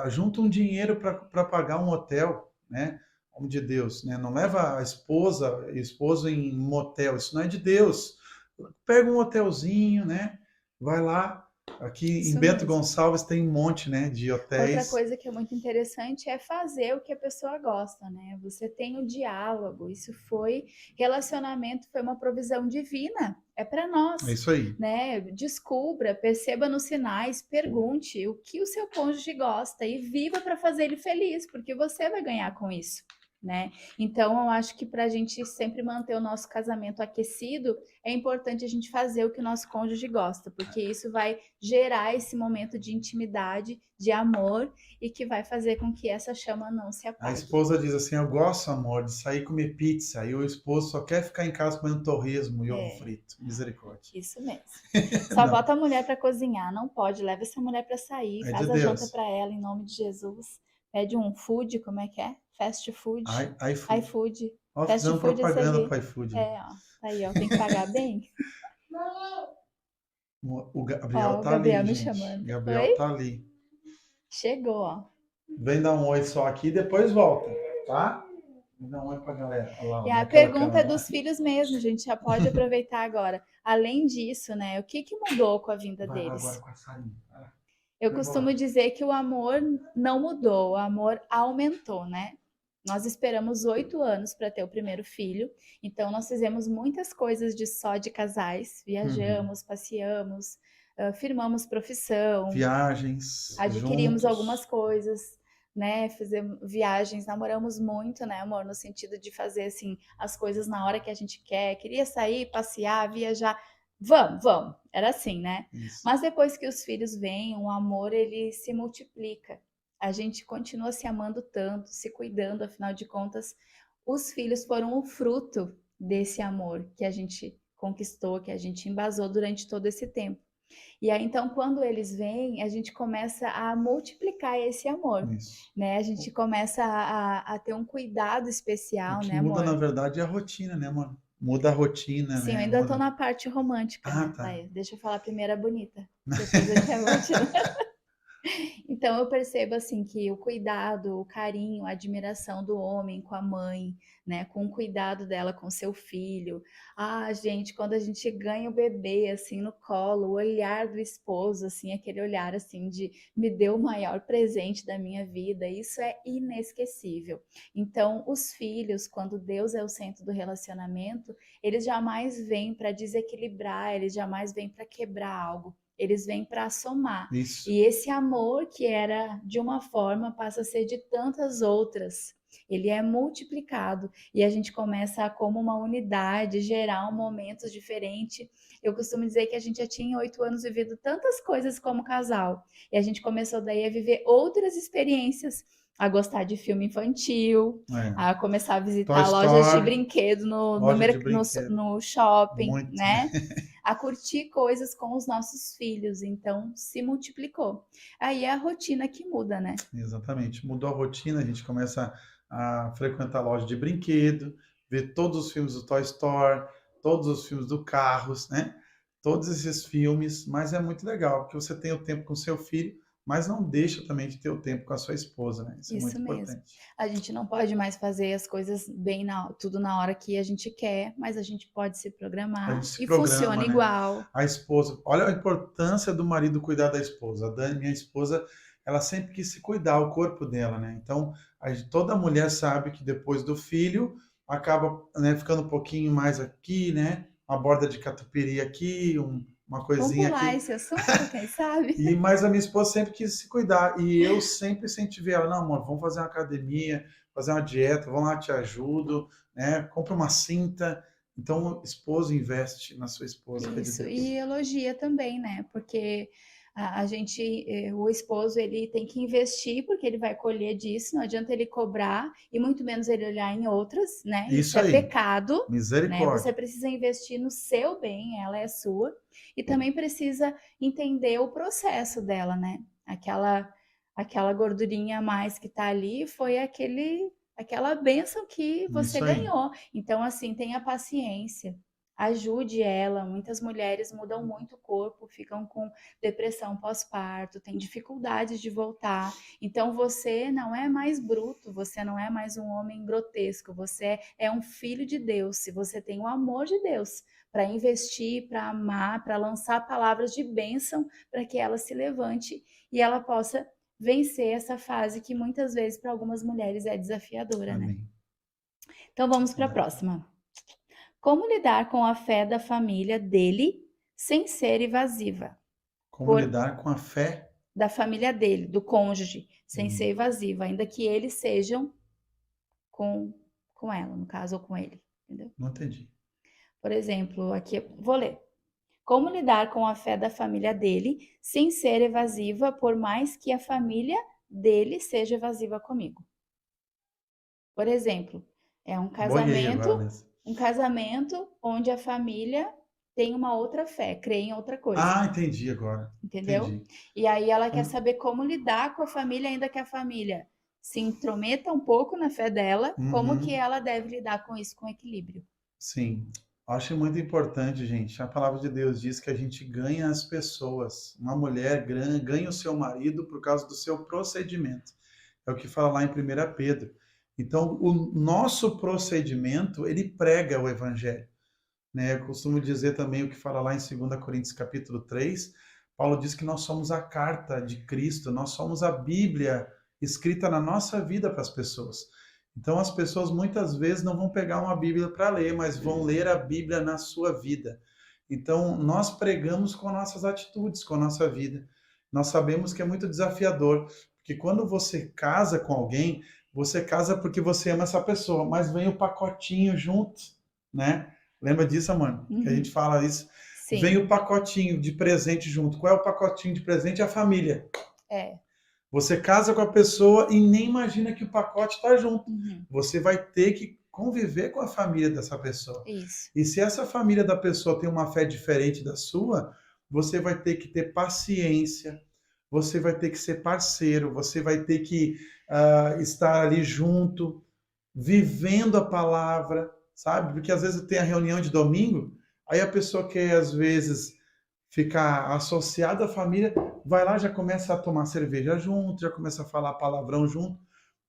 junta um dinheiro para pagar um hotel, né? Homem de Deus, né? Não leva a esposo em motel, isso não é de Deus. Pega um hotelzinho, né? Vai lá. Aqui isso em Bento mesmo. Gonçalves tem um monte, né, de hotéis. Outra coisa que é muito interessante é fazer o que a pessoa gosta, né? Você tem o diálogo, relacionamento foi uma provisão divina, é para nós. É isso aí. Né? Descubra, perceba nos sinais, pergunte o que o seu cônjuge gosta e viva para fazer ele feliz, porque você vai ganhar com isso. Né? Então, eu acho que para a gente sempre manter o nosso casamento aquecido, é importante a gente fazer o que o nosso cônjuge gosta, porque isso vai gerar esse momento de intimidade, de amor, e que vai fazer com que essa chama não se apague. A esposa diz assim, eu gosto, amor, de sair comer pizza, e o esposo só quer ficar em casa comendo torresmo e ovo frito. Misericórdia. Isso mesmo. Só bota a mulher para cozinhar, não pode, leva essa mulher para sair, faz a janta para ela, em nome de Jesus. Pede um food, como é que é? Fast food. iFood. Ó, fazendo propaganda para iFood. Tá aí, ó, tem que pagar bem. O Gabriel tá Gabriel ali, me gente. chamando. Gabriel tá ali. Chegou, ó. Vem dar um oi só aqui e depois volta, tá? Vem dar um oi pra galera. E a pergunta é dos filhos mesmo, a gente já pode aproveitar agora. Além disso, né, o que mudou com a vinda deles? Agora com a salinha. Eu costumo dizer que o amor não mudou, o amor aumentou, né? Nós esperamos 8 anos para ter o primeiro filho, então nós fizemos muitas coisas só de casais, viajamos, passeamos, firmamos profissão, viagens, adquirimos juntos. Algumas coisas, né? Fizemos viagens, namoramos muito, né, amor, no sentido de fazer assim as coisas na hora que a gente queria sair, passear, viajar. Vamos, era assim, né? Isso. Mas depois que os filhos vêm, o amor ele se multiplica. A gente continua se amando tanto, se cuidando, afinal de contas, os filhos foram o fruto desse amor que a gente conquistou, que a gente embasou durante todo esse tempo. E aí, então, quando eles vêm, a gente começa a multiplicar esse amor, né? A gente começa a ter um cuidado especial, né, amor? Muda, na verdade, a rotina, né, amor? Muda a rotina, Sim, né? eu ainda tô na parte romântica. Tá. Deixa eu falar primeiro a bonita, depois eu quero rotina. Então eu percebo assim que o cuidado, o carinho, a admiração do homem com a mãe, né, com o cuidado dela com seu filho. Gente, quando a gente ganha o bebê assim no colo, o olhar do esposo assim, aquele olhar assim de me deu o maior presente da minha vida, isso é inesquecível. Então, os filhos, quando Deus é o centro do relacionamento, eles jamais vêm para desequilibrar, eles jamais vêm para quebrar algo. Eles vêm para somar. Isso. E esse amor que era de uma forma passa a ser de tantas outras. Ele é multiplicado e a gente começa como uma unidade, gerar momentos diferentes. Eu costumo dizer que a gente já tinha 8 anos vivido tantas coisas como casal. E a gente começou daí a viver outras experiências a gostar de filme infantil, É. a começar a Toy visitar lojas de Story, brinquedo loja de brinquedo. no shopping, Muito, né? né? A curtir coisas com os nossos filhos, então se multiplicou. Aí é a rotina que muda, né? Exatamente. Mudou a rotina, a gente começa a frequentar loja de brinquedo, ver todos os filmes do Toy Story, todos os filmes do Carros, né? Todos esses filmes, mas é muito legal que você tem o tempo com seu filho, mas não deixa também de ter o tempo com a sua esposa, né? Isso é Isso muito mesmo. importante. A gente não pode mais fazer as coisas tudo na hora que a gente quer, mas a gente pode se A gente programar se e funciona programa, né? igual. A esposa, olha a importância do marido cuidar da esposa. A Dani, minha esposa, ela sempre quis se cuidar, o corpo dela, né? Então, toda mulher sabe que depois do filho acaba, né, ficando um pouquinho mais aqui, né? Uma borda de catupiry aqui, uma Vamos coisinha pular aqui. esse assunto, quem sabe? Mas a minha esposa sempre quis se cuidar e eu sempre incentivei ela, não, amor, vamos fazer uma academia, fazer uma dieta, vamos lá, te ajudo, né? Compra uma cinta. Então, esposo investe na sua esposa, que é de Isso, Deus. e elogia também, né? Porque o esposo, ele tem que investir porque ele vai colher disso, não adianta ele cobrar e muito menos ele olhar em outras, né? Isso Isso é aí, pecado, né? Você misericórdia. precisa investir no seu bem, ela é sua, e também precisa entender o processo dela, né? Aquela gordurinha a mais que tá ali foi aquela bênção que você Isso aí. ganhou. Então, assim, tenha paciência. Ajude ela. Muitas mulheres mudam muito o corpo, ficam com depressão pós-parto, têm dificuldades de voltar. Então você não é mais bruto, você não é mais um homem grotesco, você é um filho de Deus. Se você tem o amor de Deus para investir, para amar, para lançar palavras de bênção para que ela se levante e ela possa vencer essa fase que muitas vezes para algumas mulheres é desafiadora, né? Amém. Então vamos para a Verdade. próxima. Como lidar com a fé da família dele sem ser evasiva? Como Por, lidar com a fé? da família dele, do cônjuge, sem ser Hum, evasiva, ainda que eles sejam com, com ela, no caso, ou com ele. Entendeu? não entendi. Por exemplo, aqui vou ler. Como lidar com a fé da família dele sem ser evasiva, por mais que a família dele seja evasiva comigo? Por exemplo, é Boiei agora nessa. um casamento onde a família tem uma outra fé, crê em outra coisa, Ah, entendi agora. entendeu? Entendi. E aí ela quer Hum, saber como lidar com a família, ainda que a família se intrometa um pouco na fé dela, como que Uhum, ela deve lidar com isso com equilíbrio. sim. Acho muito importante, gente. A palavra de Deus diz que a gente ganha as pessoas. Uma mulher ganha o seu marido por causa do seu procedimento. É o que fala lá em 1 Pedro. Então, o nosso procedimento, ele prega o evangelho, né? Eu costumo dizer também o que fala lá em 2 Coríntios capítulo 3. Paulo diz que nós somos a carta de Cristo, nós somos a Bíblia escrita na nossa vida para as pessoas. Então as pessoas muitas vezes não vão pegar uma Bíblia para ler, mas vão ler a Bíblia na sua vida. Então nós pregamos com nossas atitudes, com a nossa vida. Nós sabemos que é muito desafiador, porque quando você casa com alguém, você casa porque você ama essa pessoa, mas vem o pacotinho junto, né? Lembra disso, mano? Que a gente Uhum. fala isso. Vem Sim, o pacotinho de presente junto. Qual é o pacotinho de presente? A família. é. Você casa com a pessoa e nem imagina que o pacote está junto. Uhum. Você vai ter que conviver com a família dessa pessoa. Isso. E se essa família da pessoa tem uma fé diferente da sua, você vai ter que ter paciência, você vai ter que ser parceiro, você vai ter que estar ali junto, vivendo a palavra, sabe? Porque às vezes tem a reunião de domingo, aí a pessoa quer, às vezes, ficar associada à família, vai lá, já começa a tomar cerveja junto, já começa a falar palavrão junto.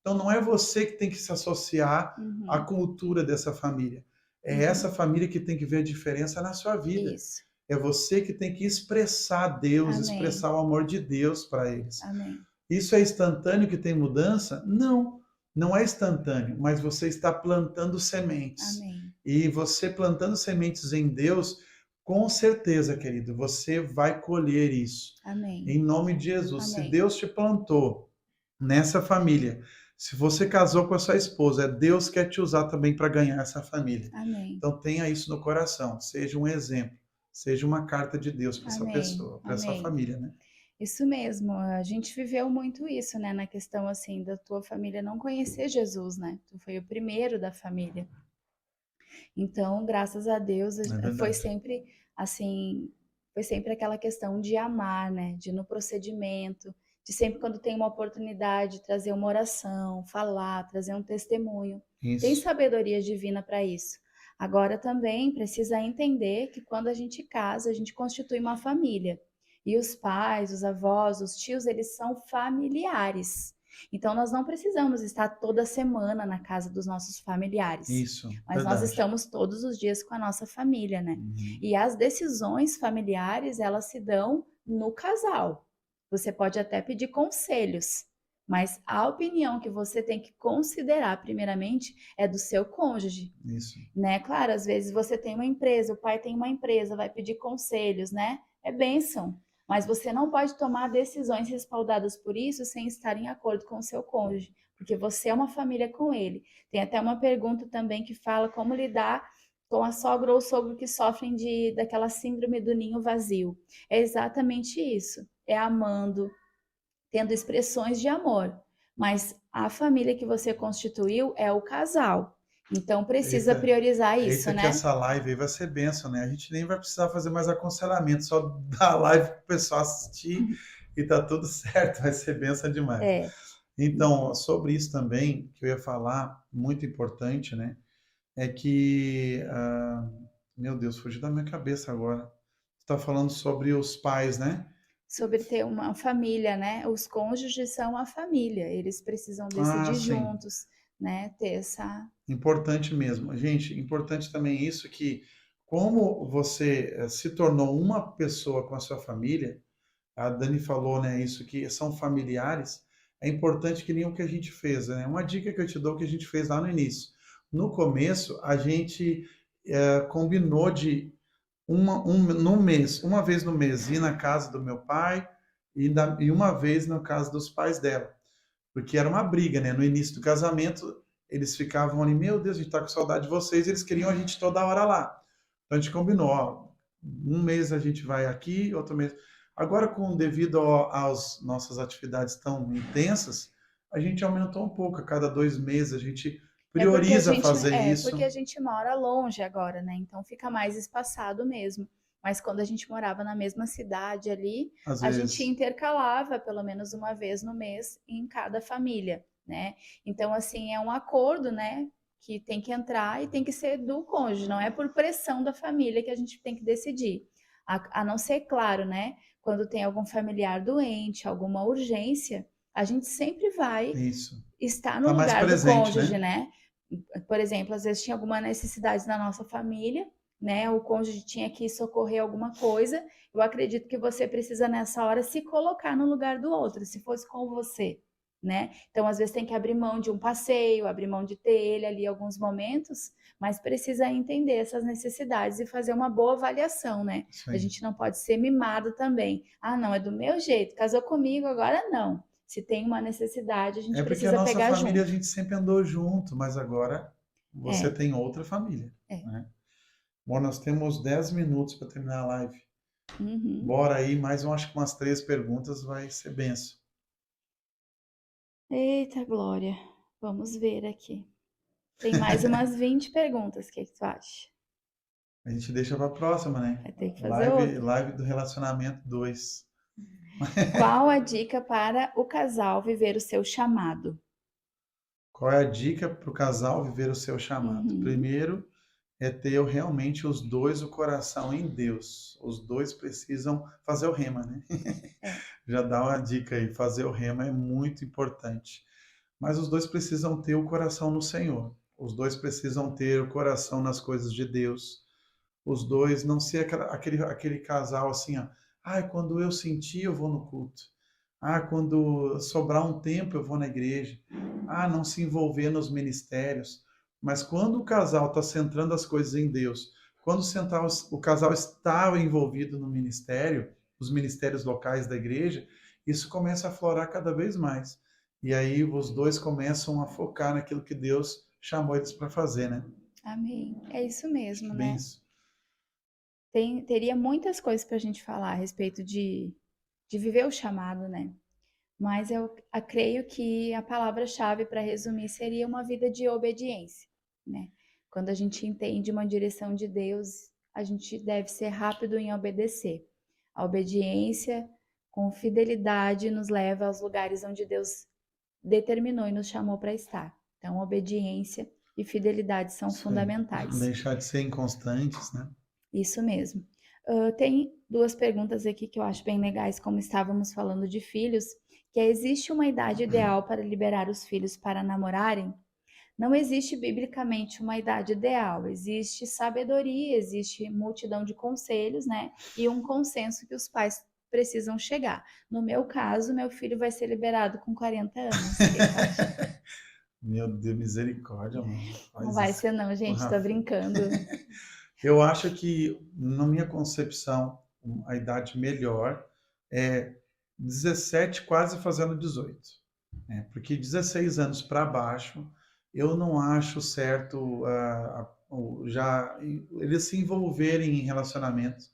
Então não é você que tem que se associar à Uhum. cultura dessa família. É essa Uhum. família que tem que ver a diferença na sua vida. Isso. É você que tem que expressar Deus, Amém. expressar o amor de Deus para eles. Amém. Isso é instantâneo que tem mudança? Não, não é instantâneo, mas você está plantando sementes. Amém. E você plantando sementes em Deus, com certeza, querido, você vai colher isso. Amém. Em nome de Jesus. Se Amém. Deus te plantou nessa família, se você casou com a sua esposa, Deus quer te usar também para ganhar essa família. Amém. Então tenha isso no coração, seja um exemplo, seja uma carta de Deus para essa Amém. pessoa, para essa Amém. família, né? Isso mesmo, a gente viveu muito isso, né, na questão assim da tua família não conhecer Jesus, né? Tu foi o primeiro da família. Então, graças a Deus, É foi verdade. sempre assim, foi sempre aquela questão de amar, né? De ir no procedimento, de sempre quando tem uma oportunidade, trazer uma oração, falar, trazer um testemunho. Tem Isso. sabedoria divina para isso. Agora também precisa entender que quando a gente casa, a gente constitui uma família. E os pais, os avós, os tios, eles são familiares. Então, nós não precisamos estar toda semana na casa dos nossos familiares, Isso, mas nós verdade. estamos todos os dias com a nossa família, né? Uhum. E as decisões familiares, elas se dão no casal. Você pode até pedir conselhos, mas a opinião que você tem que considerar, primeiramente, é do seu cônjuge, Isso. né? Claro, às vezes você tem uma empresa, o pai tem uma empresa, vai pedir conselhos, né? É bênção. Mas você não pode tomar decisões respaldadas por isso sem estar em acordo com o seu cônjuge, porque você é uma família com ele. Tem até uma pergunta também que fala como lidar com a sogra ou sogro que sofrem daquela síndrome do ninho vazio. É exatamente isso. É amando, tendo expressões de amor. Mas a família que você constituiu é o casal. Então precisa Eita, priorizar isso, eita que né? essa live aí vai ser bênção, né? A gente nem vai precisar fazer mais aconselhamento, só dar a live para o pessoal assistir e tá tudo certo, vai ser bênção demais. É. Então, sobre isso também, que eu ia falar, muito importante, né? É que, meu Deus, fugiu da minha cabeça agora. Você está falando sobre os pais, né? Sobre ter uma família, né? Os cônjuges são a família, eles precisam Ah, decidir sim. juntos, né? Ter essa. Importante mesmo. Gente, importante também isso que, como você se tornou uma pessoa com a sua família, a Dani falou, né, isso que são familiares, é importante que nem o que a gente fez, né? Uma dica que eu te dou que a gente fez lá no início. No começo, a gente combinou de no mês, uma vez no mês, ir na casa do meu pai e uma vez na casa dos pais dela. Porque era uma briga, né? No início do casamento, eles ficavam ali, meu Deus, a gente tá com saudade de vocês, e eles queriam a gente toda hora lá. Então a gente combinou, ó, um mês a gente vai aqui, outro mês. Agora, devido às nossas atividades tão intensas, a gente aumentou um pouco. A cada 2 meses a gente prioriza fazer Porque isso. a gente mora longe agora, né? Então fica mais espaçado mesmo. Mas quando a gente morava na mesma cidade ali, Às a gente vezes, intercalava pelo menos uma vez no mês em cada família, né? Então, assim, é um acordo, né? Que tem que entrar e tem que ser do cônjuge, não é por pressão da família que a gente tem que decidir. A não ser, claro, né? Quando tem algum familiar doente, alguma urgência, a gente sempre vai isso. estar no Tá mais lugar do presente, cônjuge, né? né? Por exemplo, às vezes tinha alguma necessidade na nossa família, né? O cônjuge tinha que socorrer alguma coisa. Eu acredito que você precisa nessa hora se colocar no lugar do outro, se fosse com você, né? Então, às vezes tem que abrir mão de um passeio, abrir mão de ter ele ali alguns momentos, mas precisa entender essas necessidades e fazer uma boa avaliação, né? Isso A aí. gente não pode ser mimado também. Ah, não, é do meu jeito, casou comigo, agora não. Se tem uma necessidade, a É gente porque a precisa nossa pegar família a junto. gente sempre andou junto, mas agora você É, tem outra família, é. né? Bom, nós temos 10 minutos para terminar a live. Uhum. Bora aí, acho que umas 3 perguntas vai ser benção. Eita, Glória. Vamos ver aqui. Tem mais umas 20 perguntas. O que tu acha? A gente deixa para a próxima, né? Vai ter que fazer Live, outra. live do relacionamento 2. Qual a dica para o casal viver o seu chamado? Qual é a dica para o casal viver o seu chamado? Uhum. Primeiro, é ter realmente os dois o coração em Deus. Os dois precisam fazer o rema, né? É. Já dá uma dica aí, fazer o rema é muito importante. Mas os dois precisam ter o coração no Senhor. Os dois precisam ter o coração nas coisas de Deus. Os dois não ser aquele casal assim, ó. Ah, quando eu sentir, eu vou no culto. Ah, quando sobrar um tempo, eu vou na igreja. Ah, não se envolver nos ministérios. Mas quando o casal está centrando as coisas em Deus, quando o casal está envolvido no ministério, os ministérios locais da igreja, isso começa a florar cada vez mais. E aí os dois começam a focar naquilo que Deus chamou eles para fazer, né? Amém. É isso Acho mesmo, que é bem né? isso. Teria muitas coisas para a gente falar a respeito de de viver o chamado, né? Mas eu creio que a palavra-chave para resumir seria uma vida de obediência, né? Quando a gente entende uma direção de Deus, a gente deve ser rápido em obedecer. A obediência com fidelidade nos leva aos lugares onde Deus determinou e nos chamou para estar. Então, obediência e fidelidade são Isso aí. fundamentais. Deixar de ser inconstantes, né? Isso mesmo. Tem duas perguntas aqui que eu acho bem legais, como estávamos falando de filhos, que é, existe uma idade ideal para liberar os filhos para namorarem? Não existe biblicamente uma idade ideal, existe sabedoria, existe multidão de conselhos, né? E um consenso que os pais precisam chegar. No meu caso, meu filho vai ser liberado com 40 anos. O que você acha? Meu Deus, misericórdia, mano. Não Faz vai isso ser não, com o gente, tô Rafa. brincando. Eu acho que, na minha concepção, a idade melhor é 17, quase fazendo 18, né? Porque 16 anos para baixo, eu não acho certo já eles se envolverem em relacionamentos,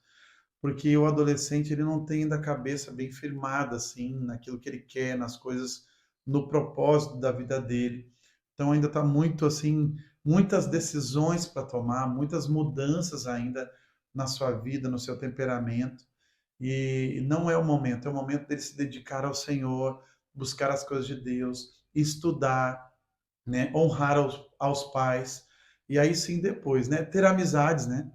porque o adolescente ele não tem ainda a cabeça bem firmada assim naquilo que ele quer, nas coisas, no propósito da vida dele. Então ainda está muito assim, muitas decisões para tomar, muitas mudanças ainda na sua vida, no seu temperamento. E não é é o momento dele se dedicar ao Senhor, buscar as coisas de Deus, estudar, né, honrar aos pais. E aí sim depois, né, ter amizades, né?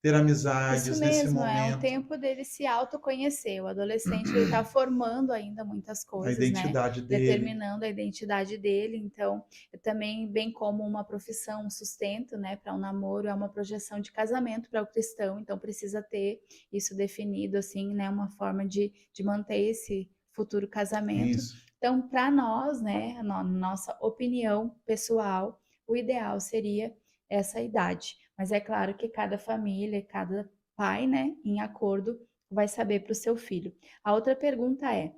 Ter Isso amizades nesse mesmo, é um momento, tempo dele se autoconhecer. O adolescente ele está formando ainda muitas a coisas, né? identidade dele. Determinando a identidade dele. Então, também, bem como uma profissão, um sustento, né? Para um namoro, é uma projeção de casamento para o cristão. Então, precisa ter isso definido, assim, né? Uma forma de manter esse futuro casamento. Isso. Então, para nós, né? Nossa opinião pessoal, o ideal seria essa idade. Mas é claro que cada família, cada pai, né, em acordo, vai saber para o seu filho. A outra pergunta é: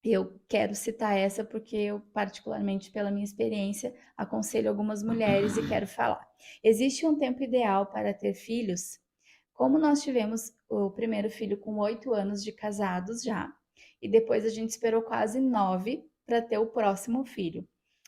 eu quero citar essa porque eu, particularmente pela minha experiência, aconselho algumas mulheres e quero falar. Existe um tempo ideal para ter filhos? Como nós tivemos o primeiro filho com 8 anos de casados já, e depois a gente esperou quase 9 para ter o próximo filho.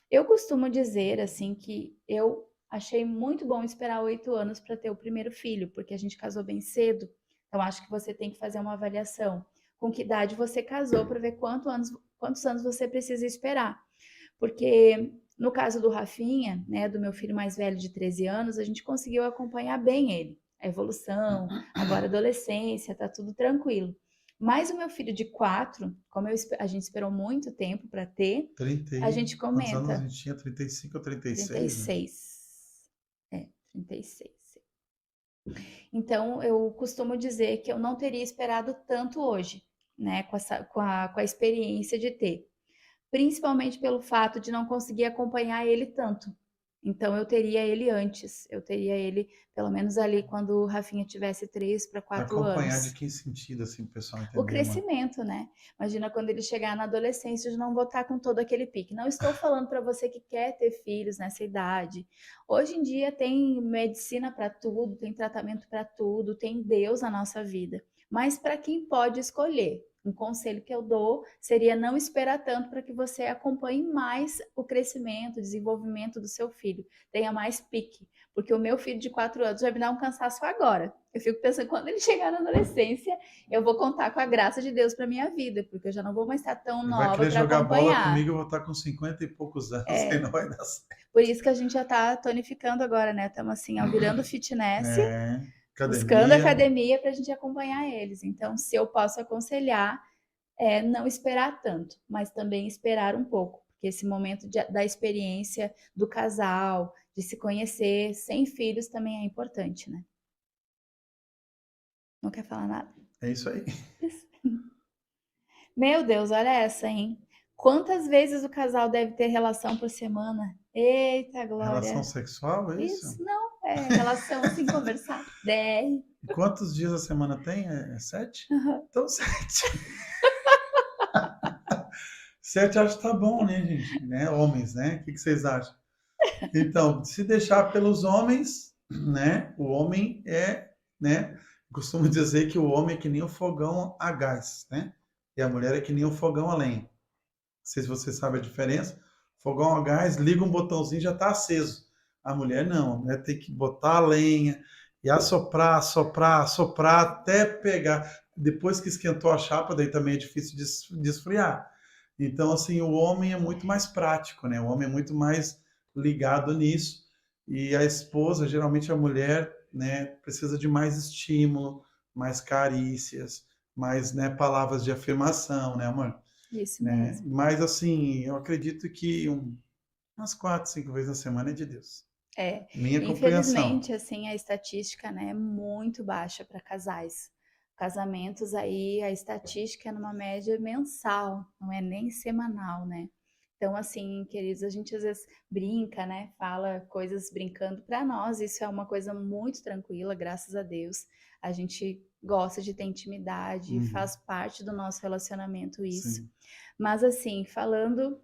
Eu costumo dizer assim que eu achei muito bom esperar 8 anos para ter o primeiro filho, porque a gente casou bem cedo. Então acho que você tem que fazer uma avaliação. Com que idade você casou para ver quantos anos você precisa esperar. Porque no caso do Rafinha, né, do meu filho mais velho de 13 anos, a gente conseguiu acompanhar bem ele, a evolução, agora adolescência, tá tudo tranquilo. Mas o meu filho de 4, como a gente esperou muito tempo para ter, 30 a e... gente Quantos anos a comenta gente tinha? 35 ou 36, né? 36. É, 36. Então, eu costumo dizer que eu não teria esperado tanto hoje, né, com a experiência de ter. Principalmente pelo fato de não conseguir acompanhar ele tanto. Então, eu teria ele antes. Eu teria ele, pelo menos ali, quando o Rafinha tivesse 3 para 4 Acompanhar de anos. que sentido, assim, o pessoal O entender, mano? crescimento, né? Imagina quando ele chegar na adolescência, de não botar com todo aquele pique. Não estou falando para você que quer ter filhos nessa idade. Hoje em dia tem medicina para tudo, tem tratamento para tudo, tem Deus na nossa vida. Mas para quem pode escolher, um conselho que eu dou seria não esperar tanto para que você acompanhe mais o crescimento, o desenvolvimento do seu filho. Tenha mais pique. Porque o meu filho de 4 anos vai me dar um cansaço agora. Eu fico pensando, quando ele chegar na adolescência, eu vou contar com a graça de Deus para minha vida, porque eu já não vou mais estar tão Ele vai nova querer para jogar bola comigo, acompanhar. eu vou estar com 50 e poucos anos, aí É, não vai dar certo. por isso que a gente já está tonificando agora, né? Estamos assim, ó, virando fitness, É, buscando academia, academia para a gente acompanhar eles. Então, se eu posso aconselhar, é não esperar tanto, mas também esperar um pouco, porque esse momento da experiência do casal, de se conhecer sem filhos também é importante, né? Não quer falar nada? é isso aí. Meu Deus, olha essa, hein? Quantas vezes o casal deve ter relação por semana? Eita, Relação Glória. sexual, é Isso isso? não é relação assim, conversar. 10. E quantos dias a semana tem? É 7? Então 7. 7 acho que tá bom, né, gente? Né? Homens, né? O que vocês acham? Então, se deixar pelos homens, né? O homem é, né? Costumo dizer que o homem é que nem o fogão a gás, né? e a mulher é que nem o fogão a lenha. Não sei se você sabe a diferença. Fogão a gás, liga um botãozinho e já está aceso. A mulher não, a mulher tem que botar a lenha e assoprar, assoprar, assoprar até pegar. Depois que esquentou a chapa, daí também é difícil de esfriar. Então, assim, o homem é muito mais prático, né? O homem é muito mais ligado nisso. E a esposa, geralmente a mulher, né, precisa de mais estímulo, mais carícias, mais, né, palavras de afirmação, né, amor? Isso Né? mesmo. Mas, assim, eu acredito que umas 4, 5 vezes na semana é de Deus. É, Minha compreensão. infelizmente, assim, a estatística, né, é muito baixa para casais. Casamentos aí, a estatística é numa média mensal, não é nem semanal, né? Então, assim, queridos, a gente às vezes brinca, né? Fala coisas brincando. Para nós, isso é uma coisa muito tranquila, graças a Deus. A gente gosta de ter intimidade, Uhum, faz parte do nosso relacionamento isso. sim, Mas, assim, falando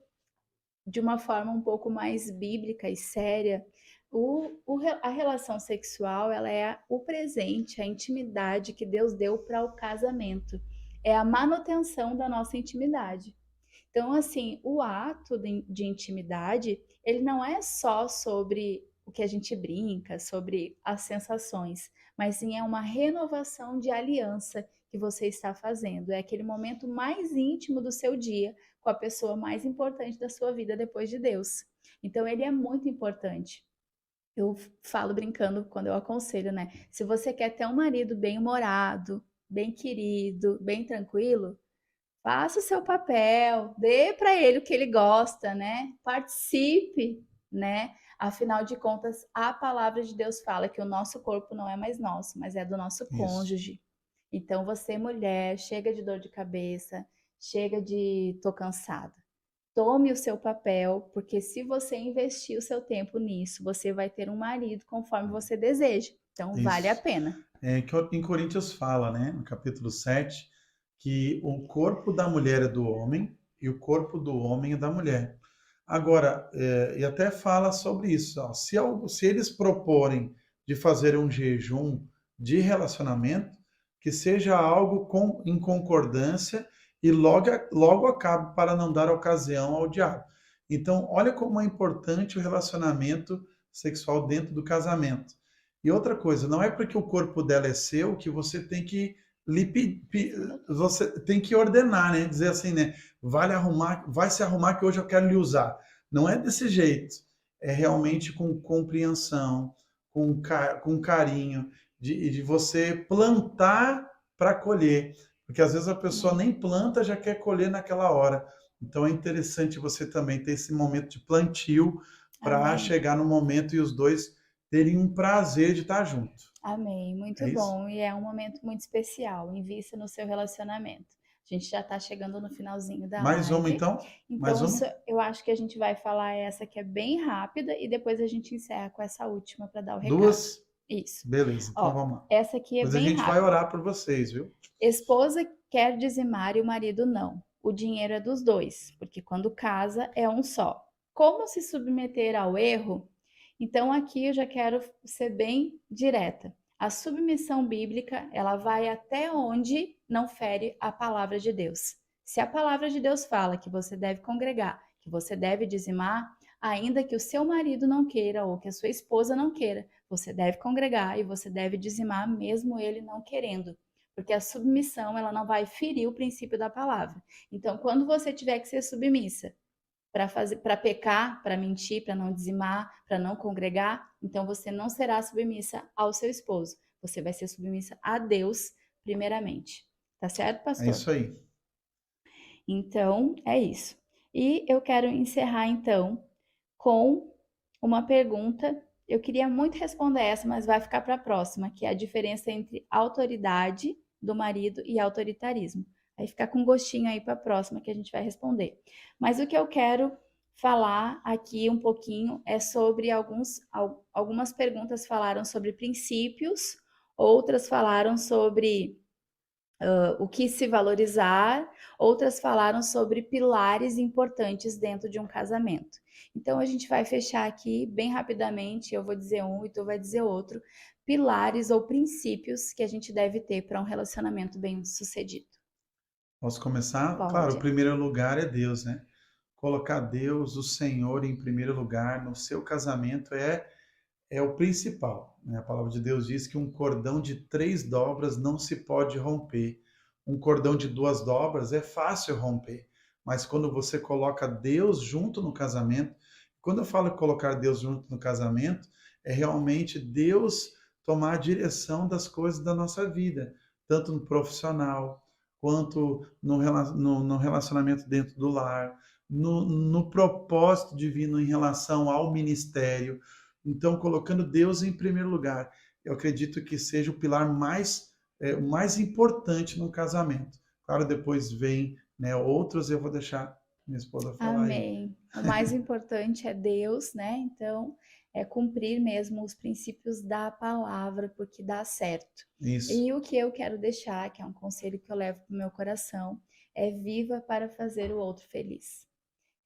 de uma forma um pouco mais bíblica e séria, a relação sexual ela é o presente, a intimidade que Deus deu para o casamento. É a manutenção da nossa intimidade. Então, assim, o ato de intimidade, ele não é só sobre o que a gente brinca, sobre as sensações, mas sim é uma renovação de aliança que você está fazendo. É aquele momento mais íntimo do seu dia com a pessoa mais importante da sua vida depois de Deus. Então, ele é muito importante. Eu falo brincando quando eu aconselho, né? Se você quer ter um marido bem-humorado, bem querido, bem tranquilo, faça o seu papel, dê para ele o que ele gosta, né? Participe, né? Afinal de contas, a palavra de Deus fala que o nosso corpo não é mais nosso, mas é do nosso isso. cônjuge. Então, você, mulher, chega de dor de cabeça, chega de tô cansada. Tome o seu papel, porque se você investir o seu tempo nisso, você vai ter um marido conforme você deseja. Então, vale a Isso. pena. Que em Coríntios fala, né, no capítulo 7, que o corpo da mulher é do homem e o corpo do homem é da mulher. Agora, e até fala sobre isso, ó, se eles proporem de fazer um jejum de relacionamento, que seja algo em concordância e logo acabe para não dar ocasião ao diabo. Então, olha como é importante o relacionamento sexual dentro do casamento. E outra coisa, não é porque o corpo dela é seu que você tem que você tem que ordenar, né? Dizer assim, né? Vai se arrumar que hoje eu quero lhe usar. Não é desse jeito. É realmente com compreensão, com carinho, de você plantar para colher. Porque às vezes a pessoa Amém. nem planta, já quer colher naquela hora. Então é interessante você também ter esse momento de plantio para Amém. chegar no momento e os dois terem um prazer de estar junto. Amém, muito É isso? bom. E é um momento muito especial. Invista no seu relacionamento. A gente já está chegando no finalzinho da Mais uma live. então? Mais Então, uma? eu acho que a gente vai falar essa que é bem rápida e depois a gente encerra com essa última para dar o recado. Duas? Isso. Beleza, então Ó, vamos lá. essa aqui é Depois a bem gente vai rápida. orar por vocês, viu? Esposa quer dizimar e o marido não. O dinheiro é dos dois, porque quando casa é um só. Como se submeter ao erro? Então aqui eu já quero ser bem direta. A submissão bíblica, ela vai até onde não fere a palavra de Deus. Se a palavra de Deus fala que você deve congregar, que você deve dizimar, ainda que o seu marido não queira ou que a sua esposa não queira, você deve congregar e você deve dizimar mesmo ele não querendo, porque a submissão ela não vai ferir o princípio da palavra. Então, quando você tiver que ser submissa para pecar, para mentir, para não dizimar, para não congregar, então você não será submissa ao seu esposo. Você vai ser submissa a Deus primeiramente. Tá certo, É pastor? isso aí. Então, é isso. E eu quero encerrar então com uma pergunta. Eu queria muito responder essa, mas vai ficar para a próxima, que é a diferença entre autoridade do marido e autoritarismo. Aí ficar com gostinho aí para a próxima que a gente vai responder. Mas o que eu quero falar aqui um pouquinho é sobre algumas perguntas falaram sobre princípios, outras falaram sobre o que se valorizar, outras falaram sobre pilares importantes dentro de um casamento. Então a gente vai fechar aqui bem rapidamente, eu vou dizer um e tu vai dizer outro, pilares ou princípios que a gente deve ter para um relacionamento bem sucedido. Posso começar? Claro, o Pode. primeiro lugar é Deus, né? Colocar Deus, o Senhor, em primeiro lugar no seu casamento é o principal, né? A palavra de Deus diz que um cordão de 3 dobras não se pode romper. Um cordão de 2 dobras é fácil romper, mas quando você coloca Deus junto no casamento, quando eu falo colocar Deus junto no casamento, é realmente Deus tomar a direção das coisas da nossa vida, tanto no profissional, quanto no relacionamento dentro do lar, no propósito divino em relação ao ministério. Então, colocando Deus em primeiro lugar, eu acredito que seja o pilar o mais importante no casamento. Claro, depois vem, né, outros, eu vou deixar minha esposa falar aí. Amém. O mais importante é Deus, né? Então, é cumprir mesmo os princípios da palavra, porque dá certo. Isso, E o que eu quero deixar, que é um conselho que eu levo para o meu coração, é viva para fazer o outro feliz.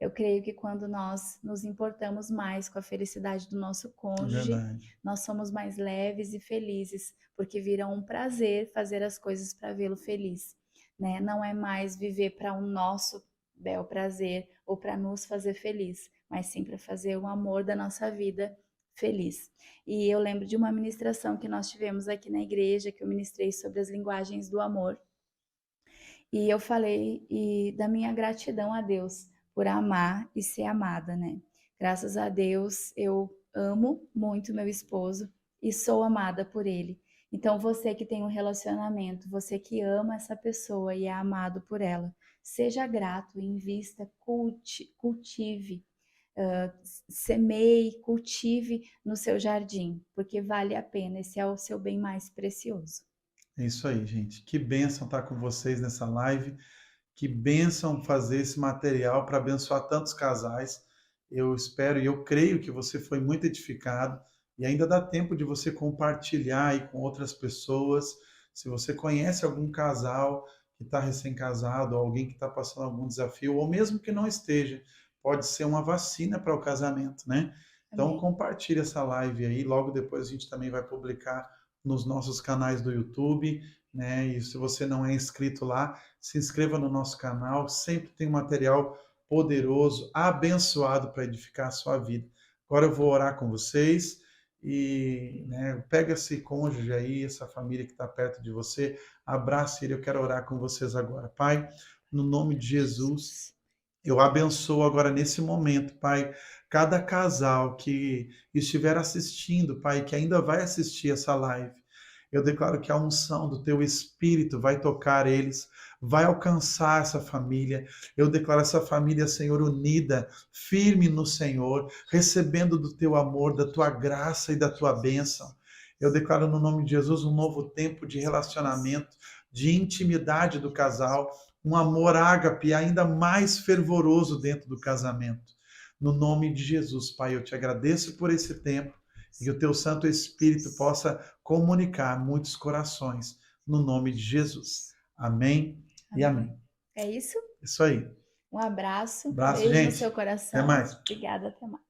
Eu creio que quando nós nos importamos mais com a felicidade do nosso é cônjuge, verdade. nós somos mais leves e felizes, porque vira um prazer fazer as coisas para vê-lo feliz, né? Não é mais viver para o nosso bel prazer ou para nos fazer feliz, mas sim para fazer o amor da nossa vida feliz. E eu lembro de uma ministração que nós tivemos aqui na igreja, que eu ministrei sobre as linguagens do amor. E eu falei da minha gratidão a Deus por amar e ser amada, né? Graças a Deus eu amo muito meu esposo e sou amada por ele. Então você que tem um relacionamento, você que ama essa pessoa e é amado por ela, seja grato, invista, cultive, semeie, cultive no seu jardim, porque vale a pena, esse é o seu bem mais precioso. É isso aí, gente. Que bênção estar com vocês nessa live. Que bênção fazer esse material para abençoar tantos casais. Eu espero e eu creio que você foi muito edificado e ainda dá tempo de você compartilhar aí com outras pessoas. Se você conhece algum casal que está recém-casado, alguém que está passando algum desafio, ou mesmo que não esteja, pode ser uma vacina para o casamento, né? Então Amém. compartilhe essa live aí. Logo depois a gente também vai publicar nos nossos canais do YouTube, né? E se você não é inscrito lá, se inscreva no nosso canal, sempre tem material poderoso, abençoado para edificar a sua vida. Agora eu vou orar com vocês e, né, pega esse cônjuge aí, essa família que está perto de você, abraça ele, eu quero orar com vocês agora. Pai, no nome de Jesus, Jesus. eu abençoo agora nesse momento, Pai, cada casal que estiver assistindo, Pai, que ainda vai assistir essa live. Eu declaro que a unção do Teu Espírito vai tocar eles, vai alcançar essa família. Eu declaro essa família, Senhor, unida, firme no Senhor, recebendo do Teu amor, da Tua graça e da Tua bênção. Eu declaro no nome de Jesus um novo tempo de relacionamento, de intimidade do casal, um amor ágape ainda mais fervoroso dentro do casamento. No nome de Jesus, Pai, eu te agradeço por esse tempo e que o teu Santo Espírito possa comunicar muitos corações, no nome de Jesus. Amém e Amém. amém. É isso? Isso aí. Um abraço, Abraço, beijo no seu gente. Até coração. mais. Obrigada, até mais.